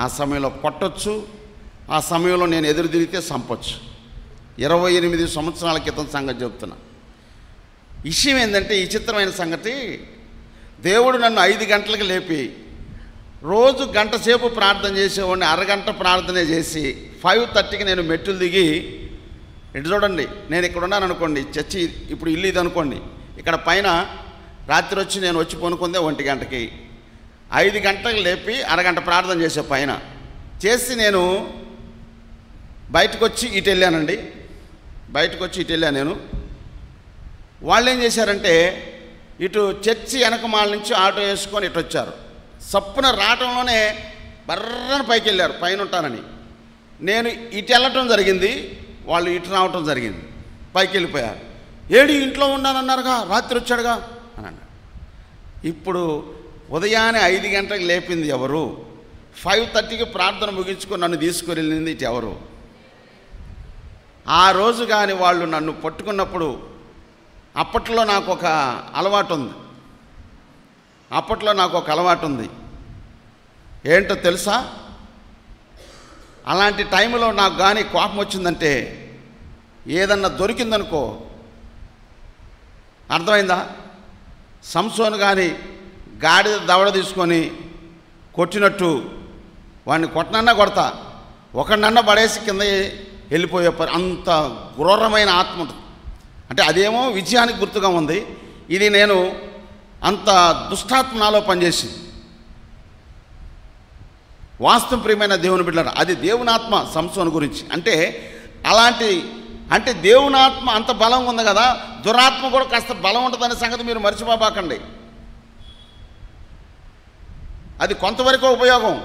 ఆ సమయంలో కొట్టచ్చు, ఆ సమయంలో నేను ఎదురు తిరిగితే చంపొచ్చు. 28 సంవత్సరాల క్రితం సంగతి చెప్తున్నా. విషయం ఏంటంటే, ఈ చిత్రమైన సంగతి, దేవుడు నన్ను 5 గంటలకు లేపి రోజు గంట సేపు ప్రార్థన చేసేవాడిని. అరగంట ప్రార్థన చేసి 5:30కి నేను మెట్లు దిగి, ఇటు చూడండి, నేను ఇక్కడ ఉన్నాను అనుకోండి, చర్చి ఇప్పుడు ఇల్లు ఇది అనుకోండి, ఇక్కడ పైన రాత్రి వచ్చి నేను వచ్చి పనుకుందే 1 గంటకి. 5 గంటలకు లేపి అరగంట ప్రార్థన చేసే పైన చేసి నేను బయటకు వచ్చి ఇటు వెళ్ళానండి. నేను వాళ్ళు ఏం చేశారంటే, ఇటు చర్చి వెనకమాల నుంచి ఆటో వేసుకొని ఇటు వచ్చారు. సప్పున రావటంలోనే బర్రన పైకి వెళ్ళారు, పైన ఉంటానని. నేను ఇటు వెళ్ళటం జరిగింది, వాళ్ళు ఇటు రావటం జరిగింది. పైకి వెళ్ళిపోయారు. ఏడి ఇంట్లో ఉన్నానన్నారుగా, రాత్రి వచ్చాడుగా అని అన్నాడు. ఇప్పుడు ఉదయాన్నే 5 గంటలకు లేపింది ఎవరు? 5:30కి ప్రార్థన ముగించుకొని నన్ను తీసుకుని వెళ్ళింది ఇటు ఎవరు? ఆ రోజు కానీ వాళ్ళు నన్ను పట్టుకున్నప్పుడు, అప్పట్లో నాకు ఒక అలవాటు ఉంది. ఏంటో తెలుసా? అలాంటి టైంలో నాకు కానీ కోపం వచ్చిందంటే, ఏదన్నా దొరికిందనుకో, అర్థమైందా? సంసోను కానీ గాడిద దవడ తీసుకొని కొట్టినట్టు వాడిని కొట్టనన్నా కొడతా, ఒకడినన్నా పడేసి కింద వెళ్ళిపోయే అంత క్రూరమైన ఆత్మ ఉంటుంది. అంటే అదేమో విజయానికి గుర్తుగా ఉంది, ఇది నేను అంత దుష్టాత్మ నాలో పనిచేసింది. వాస్తవం ప్రియమైన దేవుని బిడ్డలారా, అది దేవుని ఆత్మ సంసోను గురించి. అంటే దేవుని ఆత్మ అంత బలం ఉంది కదా, దురాత్మ కూడా కాస్త బలం ఉంటుందనే సంగతి మీరు మర్చిపోబాకండి. అది కొంతవరకు ఉపయోగం,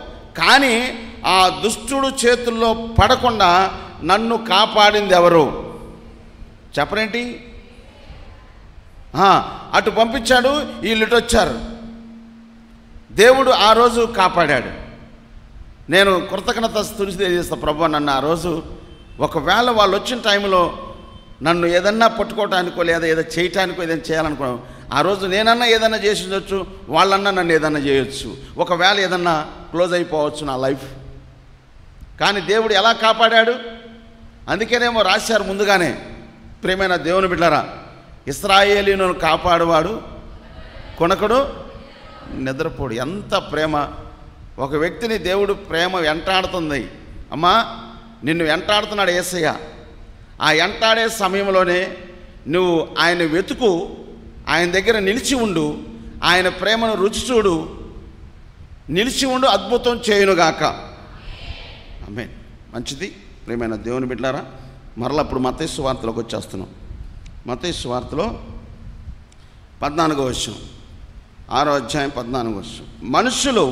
కానీ ఆ దుష్టుడు చేతుల్లో పడకుండా నన్ను కాపాడింది ఎవరు చెప్పరేంటి? అటు పంపించాడు, వీళ్ళు ఇటు వచ్చారు. దేవుడు ఆ రోజు కాపాడాడు. నేను కృతజ్ఞత స్తుతి తెలియజేస్తా, ప్రభు నన్ను ఆ రోజు, ఒకవేళ వాళ్ళు వచ్చిన టైంలో నన్ను ఏదన్నా పట్టుకోవటానికో లేదా ఏదో చేయటానికో ఏదైనా చేయాలనుకున్నాను, ఆ రోజు నేనన్నా ఏదన్నా చేసి ఉండొచ్చు, వాళ్ళన్నా నన్ను ఏదన్నా చేయొచ్చు, ఒకవేళ ఏదన్నా క్లోజ్ అయిపోవచ్చు నా లైఫ్. కానీ దేవుడు ఎలా కాపాడాడు? అందుకేనేమో రాశారు ముందుగానే, ప్రియమైన దేవుని బిడ్డలారా, ఇశ్రాయేలీయులను కాపాడువాడు కొనకడు నిద్రపోడు. ఎంత ప్రేమ! ఒక వ్యక్తిని దేవుడు ప్రేమ వెంటాడుతుంది. అమ్మా, నిన్ను వెంటాడుతున్నాడు యేసయ్య. ఆ వెంటాడే సమయంలోనే నువ్వు ఆయన వెతుకు, ఆయన దగ్గర నిలిచి ఉండు, ఆయన ప్రేమను రుచి చూడు, నిలిచి ఉండు, అద్భుతం చేయునుగాక. ఆమేన్. మంచిది ప్రియమైన దేవుని బిడ్డలారా, మరలా ఇప్పుడు మత్తయి సువార్తలోకి వచ్చేస్తున్నాం. మత్తయి సువార్తలో 14వ వచనం, 6వ అధ్యాయం 14వ వచనం. మనుషులు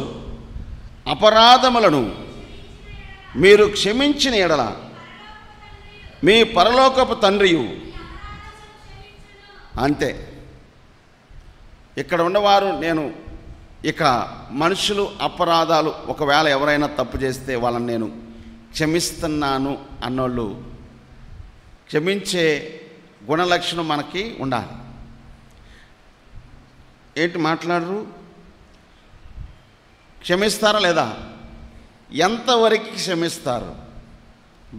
అపరాధములను మీరు క్షమించిన ఎడల మీ పరలోకపు తండ్రియు. అంతే. ఇక్కడ ఉన్నవారు, నేను ఇక మనుషులు అపరాధాలు ఒకవేళ ఎవరైనా తప్పు చేస్తే వాళ్ళని నేను క్షమిస్తున్నాను అన్నోళ్ళు, క్షమించే గుణలక్షణం మనకి ఉండాలి. ఏంటి మాట్లాడరు? క్షమిస్తారా లేదా? ఎంతవరకు క్షమిస్తారు?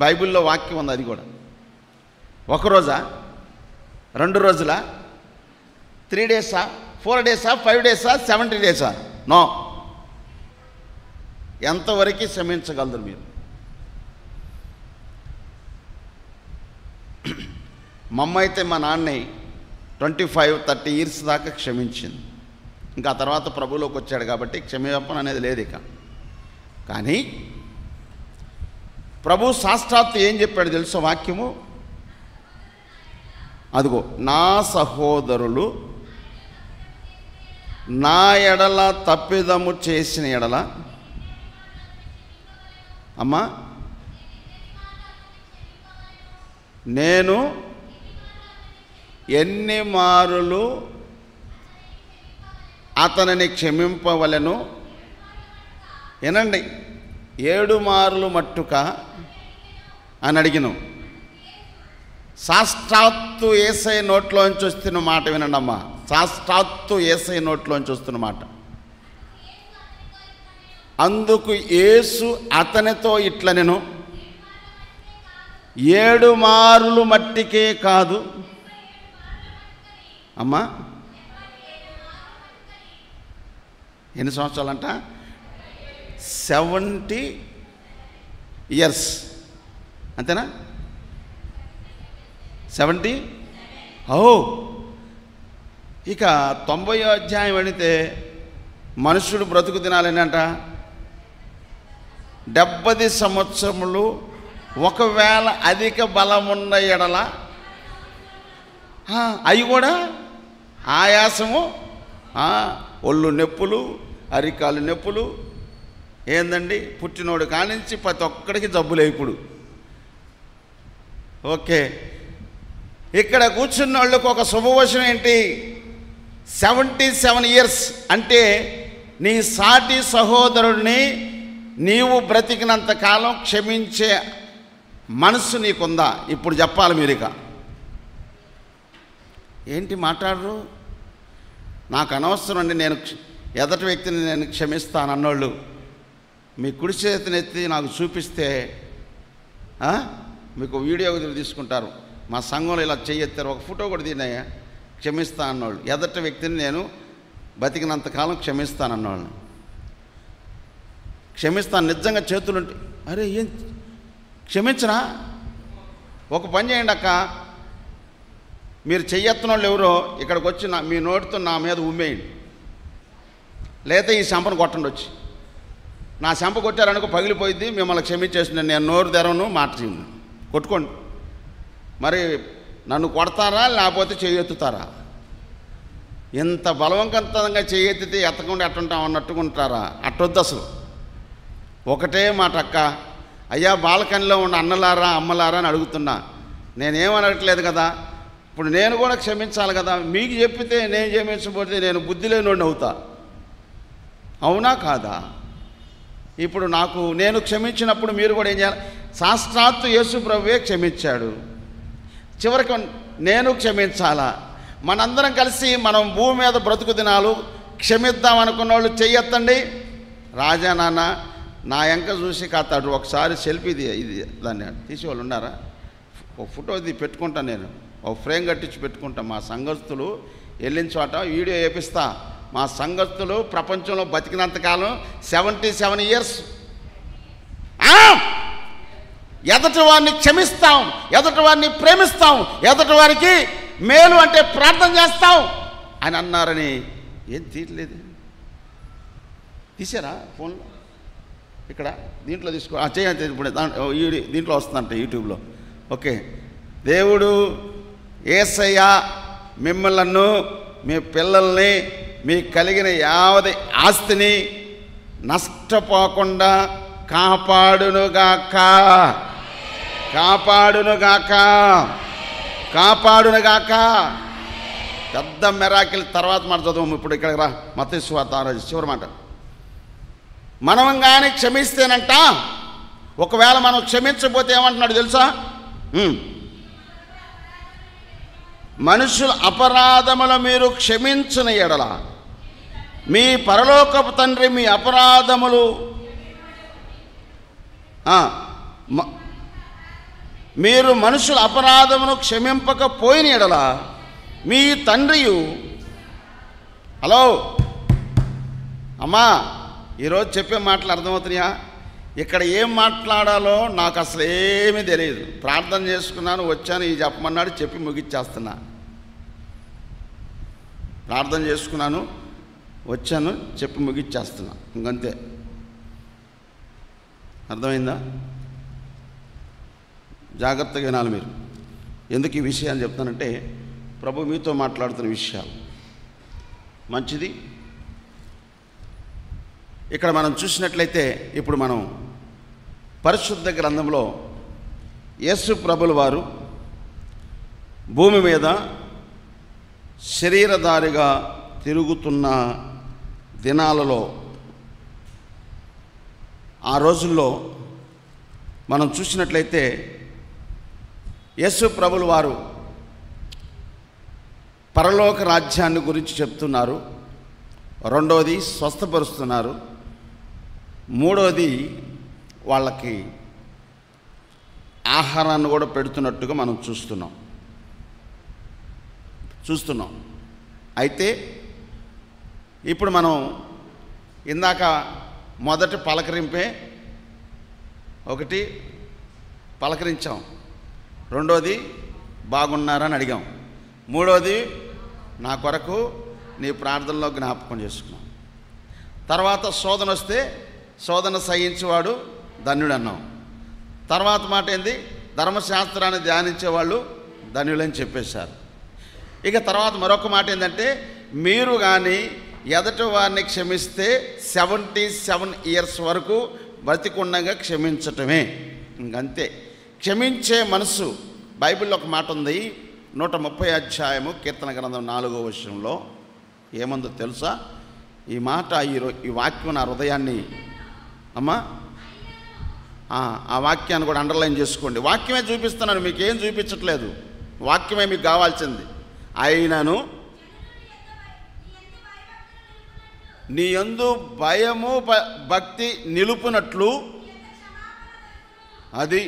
బైబిల్లో వాక్యం ఉంది, అది కూడా. 1 రోజా, 2 రోజులా, 3 డేసా, 4 డేసా, 5 డేసా, 70 డేసా? నో. ఎంతవరకు క్షమించగలరు మీరు? మా అమ్మ అయితే మా నాన్నని 25-30 ఇయర్స్ దాకా క్షమించింది. ఇంకా తర్వాత ప్రభువులోకి వచ్చాడు కాబట్టి క్షమాపణ అనేది లేదు ఇక. కానీ ప్రభు సాక్షాత్తు ఏం చెప్పాడు తెలుసా వాక్యము? అదిగో నా సహోదరులు నా ఎడల తప్పిదము చేసిన ఎడల, అమ్మా నేను ఎన్ని మారులు అతనిని క్షమింపవలెను? వినండి, 7 మార్లు మట్టుక అని అడిగిను. సాక్షాత్తు యేసయ్య నోట్లోంచి వస్తున్న మాట వినండి అమ్మా, సాక్షాత్తు యేసయ్య నోట్లోంచి వస్తున్న మాట. అందుకు యేసు అతనితో ఇట్లనెను, 7 మార్లు మట్టికే కాదు అమ్మా. ఎన్ని సంవత్సరాలంట? 70 years, అంతేనా? 70. ఇక 90వ అధ్యాయం అడిగితే మనుషుడు బ్రతుకు దినాలేనంట 70 సంవత్సరములు. ఒకవేళ అధిక బలమున్న ఎడల అవి కూడా ఆయాసము, ఒళ్ళు నొప్పులు, అరికాలు నొప్పులు, ఏందండి పుట్టినోడు కానించి ప్రతి ఒక్కడికి జబ్బులే ఇప్పుడు. ఓకే, ఇక్కడ కూర్చున్న వాళ్ళకు ఒక శుభవచనం ఏంటి? 77 years అంటే నీ సాటి సహోదరుడిని నీవు బ్రతికినంత కాలం క్షమించే మనసు నీకుందా? ఇప్పుడు చెప్పాలి మీరు. ఇక ఏంటి మాట్లాడరు? నాకు అనవసరం అండి, నేను ఎదటి వ్యక్తిని నేను క్షమిస్తాను అన్నోళ్ళు మీ కుడి చేతినెత్తి నాకు చూపిస్తే మీకు వీడియో తీసుకుంటారు. మా సంఘంలో ఇలా చెయ్యెత్తారు, ఒక ఫోటో కూడా తిన్నాయా, క్షమిస్తా అన్నోళ్ళు. ఎదటి వ్యక్తిని నేను బతికినంతకాలం క్షమిస్తాను అన్నోళ్ళని క్షమిస్తాను. నిజంగా చేతులుంటే అరే ఏం క్షమించనా? ఒక పని చేయండి అక్క, మీరు చెయ్యెత్తన వాళ్ళు ఎవరో ఇక్కడికి వచ్చి మీ నోటితో నా మీద ఉమ్మేయండి, లేదా ఈ చెంపను కొట్టండి. వచ్చి నా చెంప కొట్టారనుకో పగిలిపోయింది, మిమ్మల్ని క్షమించేస్తున్నాను, నేను నోరు తెరవను, మాట చేయండి, కొట్టుకోండి. మరి నన్ను కొడతారా లేకపోతే చెయ్యెత్తుతారా? ఇంత బలవంతంగా చెయ్యెత్తితే ఎత్తకుండా ఎట్టుంటాం అన్నట్టుకుంటారా? అట్టొద్దు అసలు. ఒకటే మాట అక్క, అయ్యా బాల్కనీలో ఉన్న అన్నలారా అమ్మలారా అని అడుగుతున్నా. నేనేమనట్లేదు కదా, ఇప్పుడు నేను కూడా క్షమించాలి కదా. మీకు చెప్పితే నేను క్షమించబోతే నేను బుద్ధి లేనోడిని అవుతా, అవునా కాదా? ఇప్పుడు నేను క్షమించినప్పుడు మీరు కూడా ఏం చేయాలి? సాక్షాత్తు యేసు ప్రభువే క్షమించాడు, చివరికి నేను క్షమించాలా? మనందరం కలిసి మనం భూమి మీద బ్రతుకు దినాలు క్షమిద్దాం అనుకున్న వాళ్ళు చెయ్యెత్తండి. రాజా నాన్న నా ఎంక చూసి కాతాడు ఒకసారి సెల్ఫీ ఇది దాన్ని తీసేవాళ్ళు ఉన్నారా? ఒక ఫోటో ఇది పెట్టుకుంటాను, నేను ఒక ఫ్రేమ్ కట్టించి పెట్టుకుంటా. మా సంఘస్థులు వెళ్ళిన చోట వీడియో వేపిస్తా. మా సంఘస్థులు ప్రపంచంలో బతికినంతకాలం 77 years ఎదటి వారిని క్షమిస్తాం, ఎదటి వారిని ప్రేమిస్తాం, ఎదటి వారికి మేలు అంటే ప్రార్థన చేస్తాం అని అన్నారని ఏం తీయట్లేదు. తీసారా ఫోన్లో? ఇక్కడ దీంట్లో తీసుకో చేయండి, ఇప్పుడు దీంట్లో వస్తుందంట యూట్యూబ్లో. ఓకే, దేవుడు యేసయ్య మిమ్మల్ని మీ పిల్లల్ని మీకు కలిగిన యావది ఆస్తిని నష్టపోకుండా కాపాడునుగాక, కాపాడునుగాక, కాపాడునుగాక. పెద్ద మెరాకిల్ తర్వాత మాట చదువు. ఇప్పుడు ఇక్కడికి రా, మత్తయి సువార్త 6 చివరి మాట. మనం కానీ క్షమిస్తేనంట, ఒకవేళ మనం క్షమించకపోతే ఏమంటున్నాడు తెలుసా? మనుషుల అపరాధములు మీరు క్షమించిన ఎడల మీ పరలోకపు తండ్రి మీ అపరాధములు మీరు మనుషుల అపరాధమును క్షమింపకపోయిన ఎడల మీ తండ్రియు. హలో అమ్మా, ఈరోజు చెప్పే మాటలు అర్థమవుతున్నాయా? ఇక్కడ ఏం మాట్లాడాలో నాకు అసలు ఏమీ తెలియదు. ప్రార్థన చేసుకున్నాను, వచ్చాను, ఇది చెప్పమన్నాడు, చెప్పి ముగిచ్చేస్తున్నా. ప్రార్థన చేసుకున్నాను, వచ్చాను, చెప్పి ముగిచ్చేస్తున్నా, ఇంకంతే. అర్థమైందా? జాగ్రత్తగా వినాలి మీరు. ఎందుకు ఈ విషయాన్ని చెప్తానంటే ప్రభు మీతో మాట్లాడుతున్న విషయాలు. మంచిది. ఇక్కడ మనం చూసినట్లయితే ఇప్పుడు మనం పరిశుద్ధ గ్రంథంలో యేసు ప్రభుల వారు భూమి మీద శరీరధారిగా తిరుగుతున్న దినాలలో, ఆ రోజుల్లో మనం చూసినట్లయితే యేసు ప్రభుల వారు పరలోక రాజ్యాన్ని గురించి చెప్తున్నారు. రెండవది స్వస్థపరుస్తున్నారు. మూడవది వాళ్ళకి ఆహారాన్ని కూడా పెడుతున్నట్టుగా మనం చూస్తున్నాం. అయితే ఇప్పుడు మనం ఇందాక మొదటి పలకరింపే ఒకటి పలకరించాం, రెండోది బాగున్నారని అడిగాం, మూడోది నా కొరకు నీ ప్రార్థనలో జ్ఞాపకం చేసుకున్నాం. తర్వాత శోధన వస్తే శోధన సహించేవాడు ధన్యుడు అన్నాం. తర్వాత మాట ఏంది? ధర్మశాస్త్రాన్ని ధ్యానించేవాళ్ళు ధన్యులని చెప్పేశారు. ఇక తర్వాత మరొక మాట ఏంటంటే, మీరు కానీ ఎదటి వారిని క్షమిస్తే 77 ఇయర్స్ వరకు బ్రతికుండగా క్షమించటమే. ఇంకంతే. క్షమించే మనసు. బైబిల్లో ఒక మాట ఉంది, 130 అధ్యాయము కీర్తన గ్రంథం 4వ వచనంలో ఏముందో తెలుసా? ఈ మాట ఈ వాక్యం నా హృదయాన్ని, అమ్మా ఆ వాక్యాన్ని కూడా అండర్లైన్ చేసుకోండి. వాక్యమే చూపిస్తున్నాను, మీకేం చూపించట్లేదు, వాక్యమే మీకు కావాల్సింది. అయినను నీ యందు భయము భక్తి నిలుపునట్లు, అది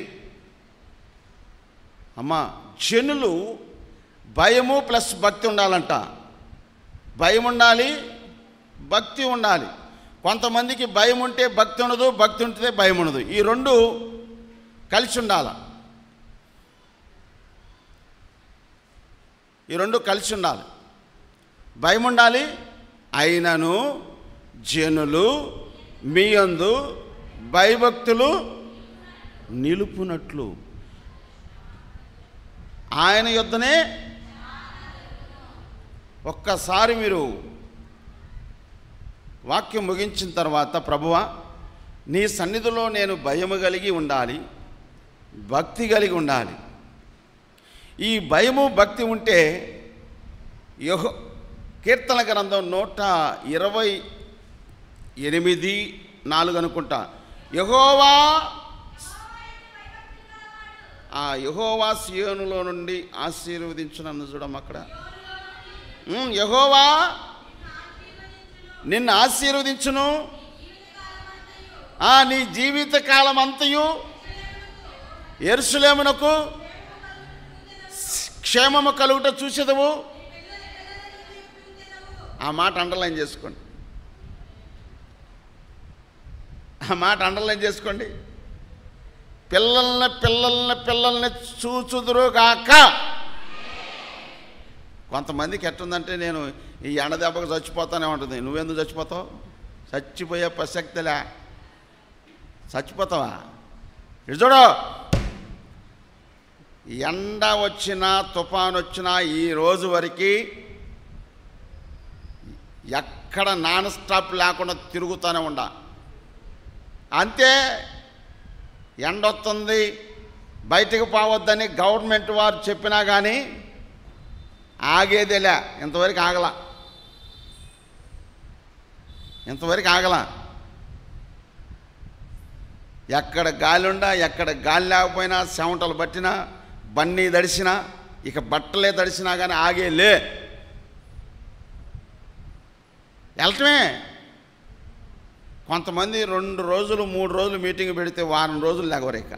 అమ్మా జనులు భయము ప్లస్ భక్తి ఉండాలంట. భయం ఉండాలి, భక్తి ఉండాలి. కొంతమందికి భయం ఉంటే భక్తి ఉండదు, భక్తి ఉంటే భయం ఉండదు. ఈ రెండు కలిసి ఉండాలి. ఈ రెండు కలిసి ఉండాలి. భయం ఉండాలి. అయినను జనులు మీ యందు భయభక్తులు నిలుపునట్లు ఆయన యొద్దనే. ఒక్కసారి మీరు వాక్యం ముగించిన తర్వాత, ప్రభువా నీ సన్నిధిలో నేను భయము కలిగి ఉండాలి, భక్తి కలిగి ఉండాలి. ఈ భయము భక్తి ఉంటే కీర్తన గ్రంథం 128:4 అనుకుంటా, యెహోవా సియోనులో నుండి ఆశీర్వదించునన్ను చూడమ్మ. అక్కడ యెహోవా నిన్ను ఆశీర్వదించును, నీ జీవితకాలం అంతయు యెరూషలేమునకు క్షేమము కలుగుట చూసేదవు. ఆ మాట అండర్లైన్ చేసుకోండి. ఆ మాట అండర్లైన్ చేసుకోండి. పిల్లల్ని చూచుదురుగాక. కొంతమందికి ఎట్టుందంటే, నేను ఈ ఎండదెబ్బకు చచ్చిపోతానే ఉంటుంది. నువ్వెందుకు చచ్చిపోతావు? చచ్చిపోయే ప్రసక్తిలే. చచ్చిపోతావా? ఇటు చూడు, ఎండ వచ్చినా తుఫాను వచ్చినా ఈ రోజు వరకు ఎక్కడ నాన్ స్టాప్ లేకుండా తిరుగుతూనే ఉండా. అంతే. ఎండ వస్తుంది, బయటకు పోవద్దని గవర్నమెంట్ వారు చెప్పినా కానీ ఆగేదేలే. ఇంతవరకు ఆగలా. ఎక్కడ గాలి ఉండా, ఎక్కడ గాలి లేకపోయినా, చెమటలు పట్టినా, బన్నీ తడిసినా, ఇక బట్టలే తడిసినా కానీ ఆగేలే. వెళ్ళటమే. కొంతమంది 2 రోజులు 3 రోజులు మీటింగ్ పెడితే వారం రోజులు లేవరు. ఇక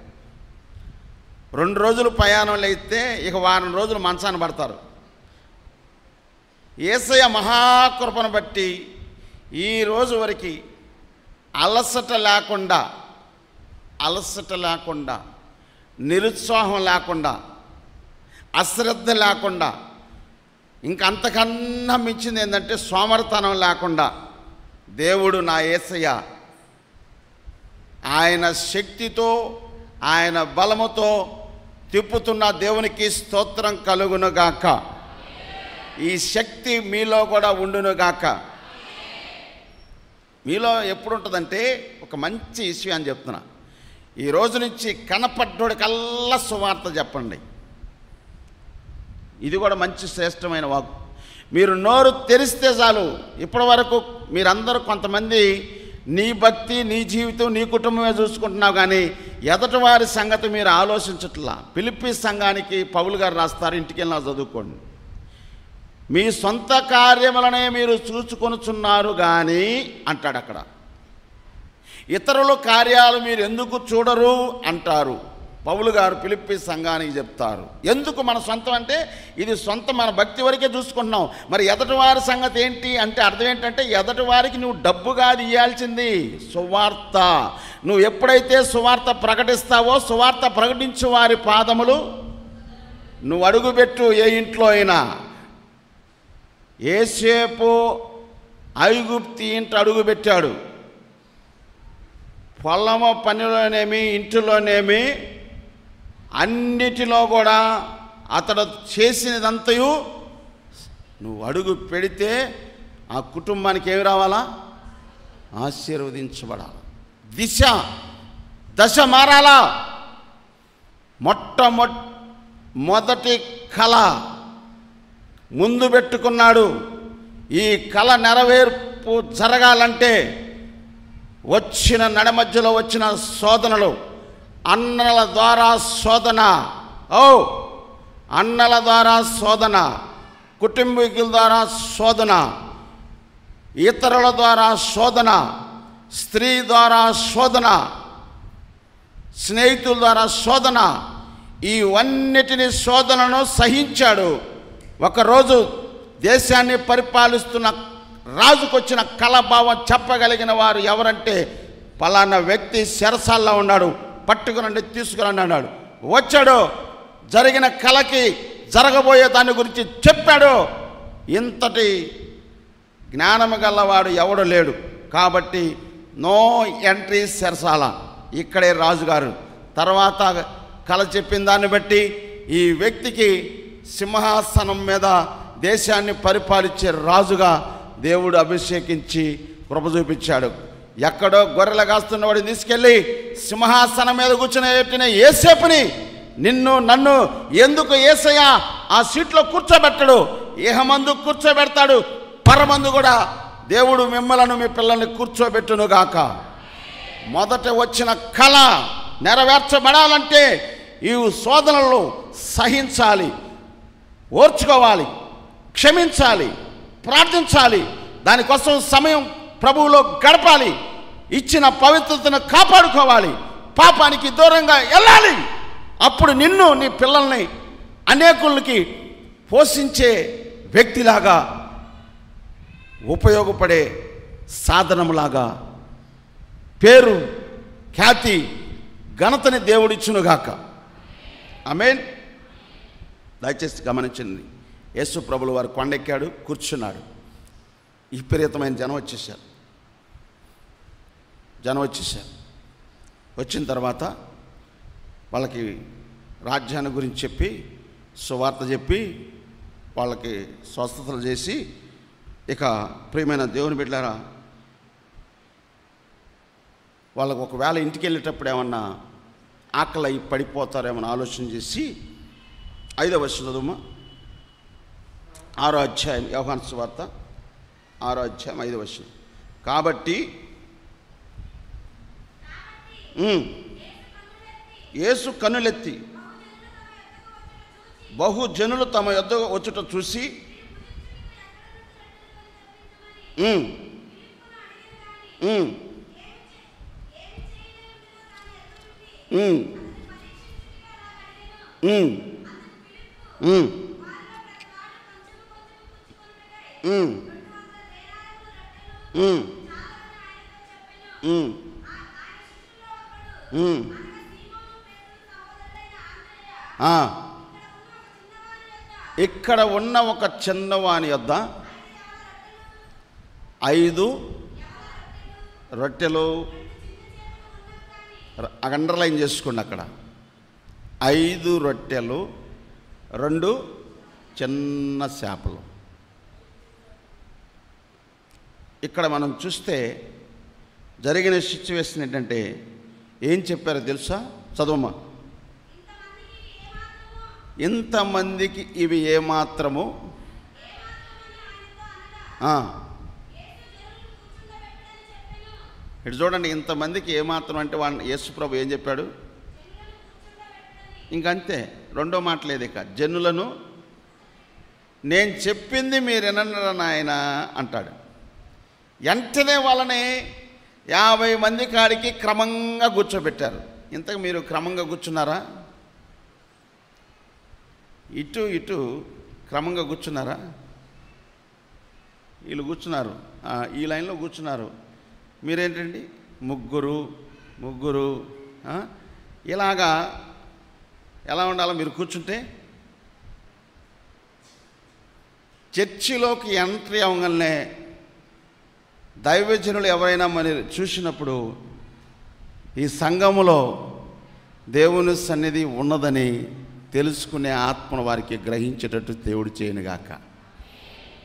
2 రోజులు ప్రయాణం లేస్తే ఇక వారం రోజులు మంచాన పడతారు. యేసయ్య మహాకృపను బట్టి ఈ రోజు వరకు అలసట లేకుండా, నిరుత్సాహం లేకుండా, అశ్రద్ధ లేకుండా, ఇంకంతకన్నా మించింది ఏంటంటే సోమరితనం లేకుండా దేవుడు నా యేసయ్య ఆయన శక్తితో, ఆయన బలముతో తిప్పుతున్న దేవునికి స్తోత్రం కలుగునుగాక. ఈ శక్తి మీలో కూడా ఉండును గాక. మీలో ఎప్పుడు ఉంటుందంటే, ఒక మంచి విషయాన్ని చెప్తున్నా, ఈ రోజు నుంచి కనపడ్డోడికల్లా సువార్త చెప్పండి. ఇది కూడా మంచి శ్రేష్టమైన వాక్కు. మీరు నోరు తెరిస్తే చాలు. ఇప్పటి వరకు మీరందరూ కొంతమంది నీ భక్తి, నీ జీవితం, నీ కుటుంబమే చూసుకుంటున్నావు, కానీ ఎదటి వారి సంగతి మీరు ఆలోచించట్లా. ఫిలిప్పీ సంఘానికి పౌలు గారు రాస్తారు, ఇంటికి వెళ్ళినా చదువుకోండి. మీ సొంత కార్యములనే మీరు చూచుకొనుచున్నారు కానీ అంటాడు అక్కడ. ఇతరుల కార్యాలు మీరు ఎందుకు చూడరు అంటారు పౌలు గారు ఫిలిప్పీ సంఘానికి చెప్తారు. ఎందుకు మన సొంతం అంటే, ఇది సొంతం, మన భక్తి వరకే చూసుకుంటున్నాం. మరి ఎదటివారి సంగతి ఏంటి అంటే అర్థం ఏంటంటే, ఎదటి వారికి నువ్వు డబ్బుగా ఇవ్వాల్సింది సువార్త. నువ్వు ఎప్పుడైతే సువార్త ప్రకటిస్తావో, సువార్త ప్రకటించు వారి పాదములు నువ్వు అడుగుపెట్టు. ఏ ఇంట్లో అయినా యేసేపు ఐగుప్తి ఇంట అడుగుపెట్టాడు. పొలము పనిలోనేమి, ఇంటిలోనేమి, అన్నిటిలో కూడా అతడు చేసినదంతయు నువ్వు అడుగు పెడితే ఆ కుటుంబానికి ఏమి రావాలా? ఆశీర్వదించబడాలి. దశ మారాలా. మొదటి కళ ముందు పెట్టుకున్నాడు. ఈ కళ నెరవేర్పు జరగాలంటే వచ్చిన నడమధ్యలో వచ్చిన శోధనలు, అన్నల ద్వారా శోధన, అన్నల ద్వారా శోధన, కుటుంబీకుల ద్వారా శోధన, ఇతరుల ద్వారా శోధన, స్త్రీ ద్వారా శోధన, స్నేహితుల ద్వారా శోధన, ఇవన్నిటిని శోధనను సహించాడు. ఒకరోజు దేశాన్ని పరిపాలిస్తున్న రాజుకొచ్చిన కళాభావం చెప్పగలిగిన వారు ఎవరంటే, పలానా వ్యక్తి చెరసాల్లో ఉన్నాడు, పట్టుకురండి, తీసుకురండి అన్నాడు. వచ్చాడు, జరిగిన కళకి జరగబోయే దాని గురించి చెప్పాడు. ఇంతటి జ్ఞానము గలవాడు ఎవడు లేడు. కాబట్టి నో ఎంట్రీ చెరసాల. ఇక్కడే రాజుగారు తర్వాత కళ చెప్పిన దాన్ని బట్టి ఈ వ్యక్తికి సింహాసనం మీద దేశాన్ని పరిపాలించే రాజుగా దేవుడు అభిషేకించి కృప చూపించాడు. ఎక్కడో గొర్రెలు కాస్తున్నవాడిని తీసుకెళ్ళి సింహాసనం మీద కూర్చుని యేసేపుని, నిన్ను నన్ను ఎందుకు యేసయ్య ఆ సీట్లో కూర్చోబెట్టడు? ఇహమందు కూర్చోబెడతాడు, పరమందు కూడా దేవుడు మిమ్మలను మీ పిల్లల్ని కూర్చోబెట్టునుగాక. మొదట వచ్చిన కళ నెరవేర్చబడాలంటే ఈ శోధనలు సహించాలి, ఓర్చుకోవాలి, క్షమించాలి, ప్రార్థించాలి. దానికోసం సమయం ప్రభువులో గడపాలి. ఇచ్చిన పవిత్రతను కాపాడుకోవాలి, పాపానికి దూరంగా వెళ్ళాలి. అప్పుడు నిన్ను, నీ పిల్లల్ని అనేకులకి పోషించే వ్యక్తిలాగా, ఉపయోగపడే సాధనములాగా పేరు, ఖ్యాతి, ఘనతని దేవుడిచ్చునుగాక. ఆమేన్. దయచేసి గమనించండి. యేసు ప్రభులు వారు కొండెక్కాడు, కూర్చున్నాడు. విపరీతమైన జనం వచ్చేసారు. వచ్చిన తర్వాత వాళ్ళకి రాజ్యాన్ని గురించి చెప్పి, సువార్త చెప్పి, వాళ్ళకి స్వస్థతలు చేసి, ఇక ప్రియమైన దేవుని బిడ్డలారా, వాళ్ళకు ఒకవేళ ఇంటికి వెళ్ళేటప్పుడు ఏమన్నా ఆకలి అయి పడిపోతారేమని ఆలోచన చేసి 5వ వచనం చదువుమా. 6వ అధ్యాయం, యోహాను సువార్త 6వ అధ్యాయం 5వ వచనం. కాబట్టి యేసు కన్నులెత్తి బహుజనులు తమ యొద్ద వచ్చుట చూసి ఇక్కడ ఉన్న ఒక చిన్నవాని యొద్ద 5 రొట్టెలు, అండర్లైన్ చేసుకోండి, అక్కడ 5 రొట్టెలు 2 చిన్న చేపలు. ఇక్కడ మనం చూస్తే జరిగిన సిచ్యువేషన్ ఏంటంటే ఏం చెప్పారో తెలుసా? చదవమ్మా. ఇంతమందికి ఇవి ఏమాత్రము ఇటు చూడండి, ఇంతమందికి ఏమాత్రం అంటే యేసు ప్రభు ఏం చెప్పాడు? ఇంకంతే, రెండో మాట లేదు. ఇక జనులను నేను చెప్పింది మీరు వినరా నాయన అంటాడు. వెంటనే వాళ్ళని 50 మంది కాడికి క్రమంగా కూర్చోబెట్టారు. ఇంతకు మీరు క్రమంగా కూర్చున్నారా? ఇటు ఇటు క్రమంగా కూర్చున్నారా? వీళ్ళు కూర్చున్నారు, ఈ లైన్లో కూర్చున్నారు. మీరేంటండి ముగ్గురు ఇలాగా ఎలా ఉండాలో మీరు కూర్చుంటే? చర్చిలోకి ఎంట్రీ అవ్వగానే దైవజనులు ఎవరైనా మరి చూసినప్పుడు ఈ సంఘములో దేవుని సన్నిధి ఉన్నదని తెలుసుకునే ఆత్మను వారికి గ్రహించేటట్టు దేవుడు చేయనుగాక.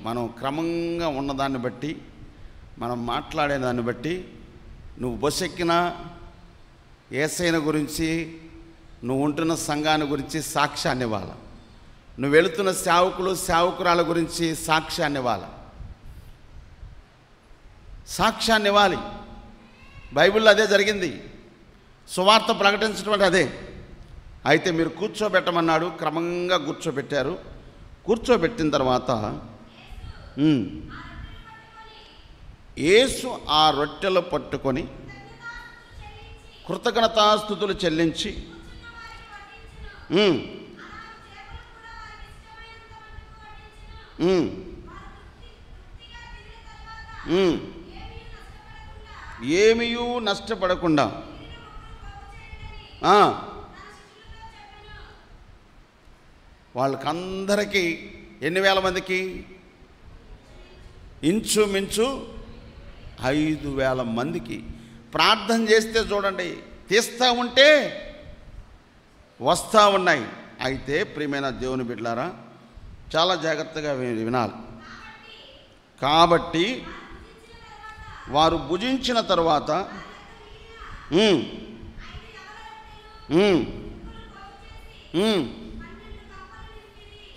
మనం క్రమంగా ఉన్నదాన్ని బట్టి, మనం మాట్లాడే దాన్ని బట్టి, నువ్వు బస్సు ఎక్కినా యేసయ్యను గురించి, నువ్వు ఉంటున్న సంఘాన్ని గురించి సాక్ష్యాన్ని ఇవ్వాలి. నువ్వు వెళుతున్న సేవకురాల గురించి సాక్ష్యాన్ని ఇవ్వాలి. సాక్ష్యాన్ని ఇవ్వాలి. బైబిల్లో అదే జరిగింది. సువార్త ప్రకటించడం అంటే అదే. అయితే మీరు కూర్చోబెట్టమన్నాడు, క్రమంగా కూర్చోబెట్టారు. కూర్చోబెట్టిన తర్వాత యేసు ఆ రొట్టెలు పట్టుకొని కృతజ్ఞతాస్తుతులు చెల్లించి ఏమీయూ నష్టపడకుండా వాళ్ళకందరికీ ఎన్ని వేల మందికి? ఇంచుమించు 5,000 మందికి ప్రార్థన చేస్తే చూడండి, తీస్తూ ఉంటే వస్తూ ఉన్నాయి. అయితే ప్రియమైన దేవుని బిడ్డలారా, చాలా జాగ్రత్తగా వినాలి. కాబట్టి వారు భుజించిన తర్వాత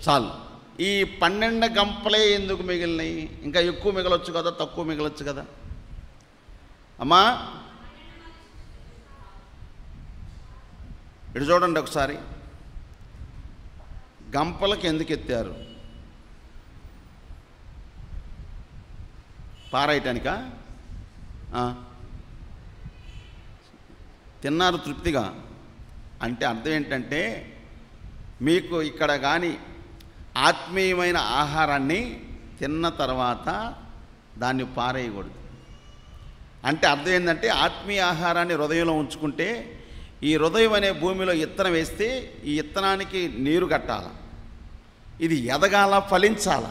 చాలు. ఈ 12 గంపలే ఎందుకు మిగిలినాయి? ఇంకా ఎక్కువ మిగలొచ్చు కదా, తక్కువ మిగలొచ్చు కదా. అమ్మా ఇటు చూడండి ఒకసారి. గంపలకి ఎందుకు ఎత్తారు? పారాయటానికా? తిన్నారు తృప్తిగా అంటే అర్థం ఏంటంటే, మీకు ఇక్కడ కానీ ఆత్మీయమైన ఆహారాన్ని తిన్న తర్వాత దాన్ని పారేయకూడదు. అంటే అర్థం ఏంటంటే, ఆత్మీయ ఆహారాన్ని హృదయంలో ఉంచుకుంటే, ఈ హృదయం అనే భూమిలో విత్తనం వేస్తే ఈ విత్తనానికి నీరు కట్టాల, ఇది ఎదగాల, ఫలించాల.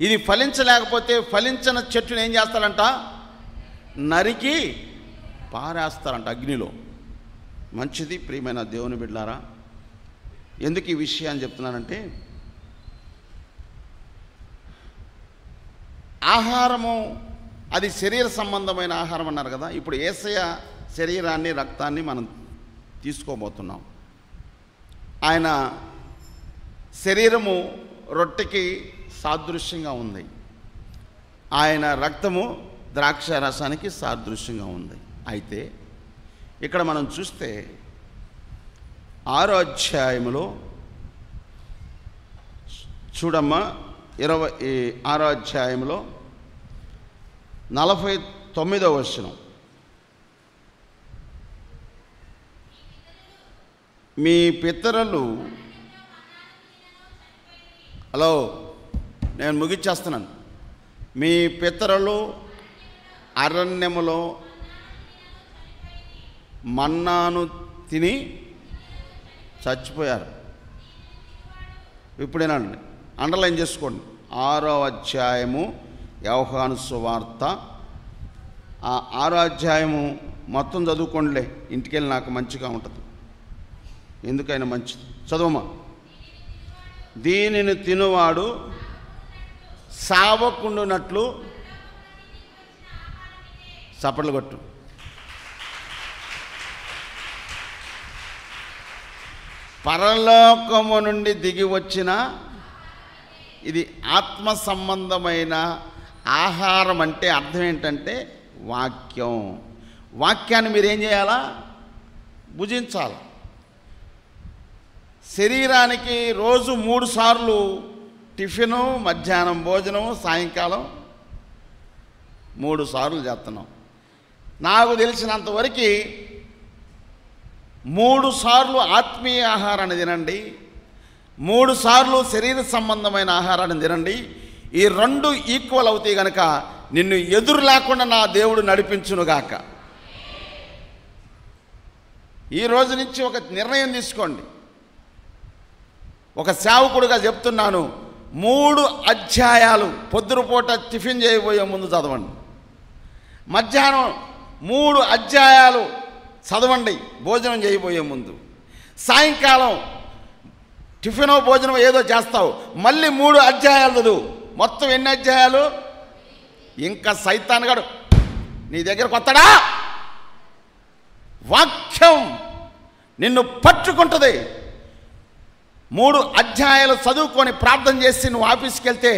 ఇది ఫలించలేకపోతే ఫలించిన చెట్టును ఏం చేస్తారంట? నరికి పారేస్తారంట అగ్నిలో. మంచిది ప్రియమైన దేవుని బిడ్డలారా. ఎందుకు ఈ విషయాన్ని చెప్తున్నానంటే, ఆహారము అది శరీర సంబంధమైన ఆహారం అన్నారు కదా. ఇప్పుడు యేసయ్య శరీరాన్ని, రక్తాన్ని మనం తీసుకోబోతున్నాం. ఆయన శరీరము రొట్టెకి సాదృశ్యంగా ఉంది, ఆయన రక్తము ద్రాక్ష రసానికి సాదృశ్యంగా ఉంది. అయితే ఇక్కడ మనం చూస్తే 6వ అధ్యాయములో చూడమ్మా, 6వ అధ్యాయంలో 49వ వచనం. మీ పితరులు, హలో నేను ముగిచ్చేస్తున్నాను. మీ పితరులు అరణ్యములో మన్నాను తిని చచ్చిపోయారు. ఇప్పుడేనండి, అండర్లైన్ చేసుకోండి. 6వ అధ్యాయము యోహాను సువార్త, ఆ 6వ అధ్యాయము మొత్తం చదువుకోండిలే, ఇంటికెళ్ళి నాకు మంచిగా ఉంటుంది. ఎందుకైనా మంచిది. చదువమ్మా. దీనిని తినువాడు సావకుండునట్లు చప్పట్లు కొట్టు. పరలోకము నుండి దిగి వచ్చిన ఇది ఆత్మ సంబంధమైన ఆహారం. అంటే అర్థం ఏంటంటే వాక్యం. వాక్యాన్ని మీరేం చేయాలా? భుజించాలి. శరీరానికి రోజు 3 సార్లు టిఫిను, మధ్యాహ్నం భోజనం, సాయంకాలం 3 సార్లు చేస్తున్నాం. నాకు తెలిసినంతవరకు 3 సార్లు ఆత్మీయ ఆహారాన్ని తినండి, 3 సార్లు శరీర సంబంధమైన ఆహారాన్ని తినండి. ఈ 2 ఈక్వల్ అవుతాయి కనుక నిన్ను ఎదురు లేకుండా నా దేవుడు నడిపించునుగాక. ఈ రోజు నుంచి ఒక నిర్ణయం తీసుకోండి. ఒక సేవకుడిగా చెప్తున్నాను, 3 అధ్యాయాలు పొద్దురుపూట టిఫిన్ చేయబోయే ముందు చదవండి. మధ్యాహ్నం 3 అధ్యాయాలు చదవండి భోజనం చేయబోయే ముందు. సాయంకాలం టిఫినో భోజనం ఏదో చేస్తావు, మళ్ళీ 3 అధ్యాయాలు చదువు. మొత్తం ఎన్ని అధ్యాయాలు? ఇంకా సైతాన్ గాడు నీ దగ్గరకు వస్తాడా? వాక్యం నిన్ను పట్టుకుంటుంది. 3 అధ్యాయాలు చదువుకొని ప్రార్థన చేసి నువ్వు ఆఫీస్కి వెళ్తే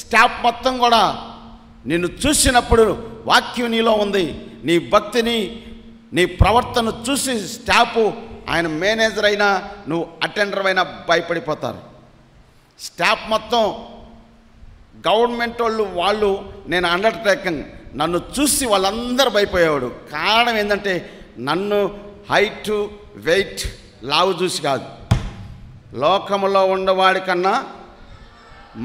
స్టాఫ్ మొత్తం కూడా నిన్ను చూసినప్పుడు వాక్యం నీలో ఉంది. నీ భక్తిని, నీ ప్రవర్తన చూసి స్టాఫ్, ఆయన మేనేజర్ అయినా నువ్వు అటెండర్ అయినా భయపడిపోతారు. స్టాఫ్ మొత్తం గవర్నమెంట్ వాళ్ళు నేను అండర్టేకింగ్ నన్ను చూసి వాళ్ళందరూ భయపోయేవాడు. కారణం ఏంటంటే నన్ను హైట్, వెయిట్, లావు చూసి కాదు. లోకములో ఉండవాడి కన్నా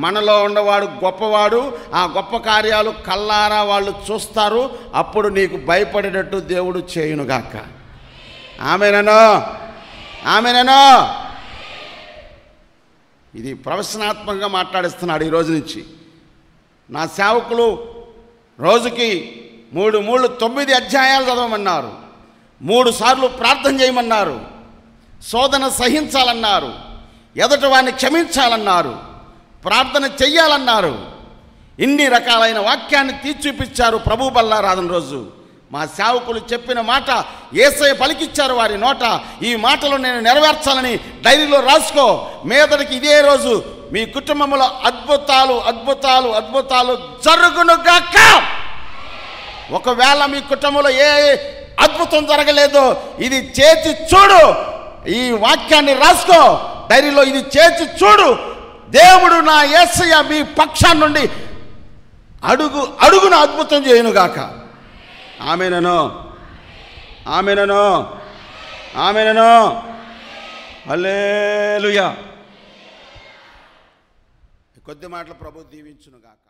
మనలో ఉండవాడు గొప్పవాడు. ఆ గొప్ప కార్యాలు కల్లారా వాళ్ళు చూస్తారు. అప్పుడు నీకు భయపడేటట్టు దేవుడు చేయునుగాక. ఆమేనను, ఆమేనను. ఇది ప్రవచనాత్మకంగా మాట్లాడిస్తున్నాడు ఈ రోజు నుంచి. నా సేవకులు రోజుకి 9 అధ్యాయాలు చదవమన్నారు, 3 సార్లు ప్రార్థన చేయమన్నారు, శోధన సహించాలన్నారు, ఎదుటి వారిని క్షమించాలన్నారు, ప్రార్థన చెయ్యాలన్నారు. ఇన్ని రకాలైన వాక్యాన్ని తీర్చిపించారు ప్రభు బల్లారాధన రోజు. మా సేవకులు చెప్పిన మాట యేసయ్య పలికిచ్చారు వారి నోట. ఈ మాటలు నేను నెరవేర్చాలని డైరీలో రాసుకో. మీదటికి ఇదే రోజు మీ కుటుంబంలో అద్భుతాలు అద్భుతాలు అద్భుతాలు జరుగునుగాక. ఒకవేళ మీ కుటుంబంలో ఏ అద్భుతం జరగలేదో ఇది చేసి చూడు. ఈ వాక్యాన్ని రాసుకో డైరీలో. ఇది చేసి చూడు. దేవుడు నా యేసయ్య మీ పక్షాన్ని నుండి అడుగున అద్భుతం చేయునుగాక. ఆమేనను, ఆమేనను, ఆమేనను. హల్లెలూయా. కొద్ది మాటలు ప్రభు దీవించునుగాక.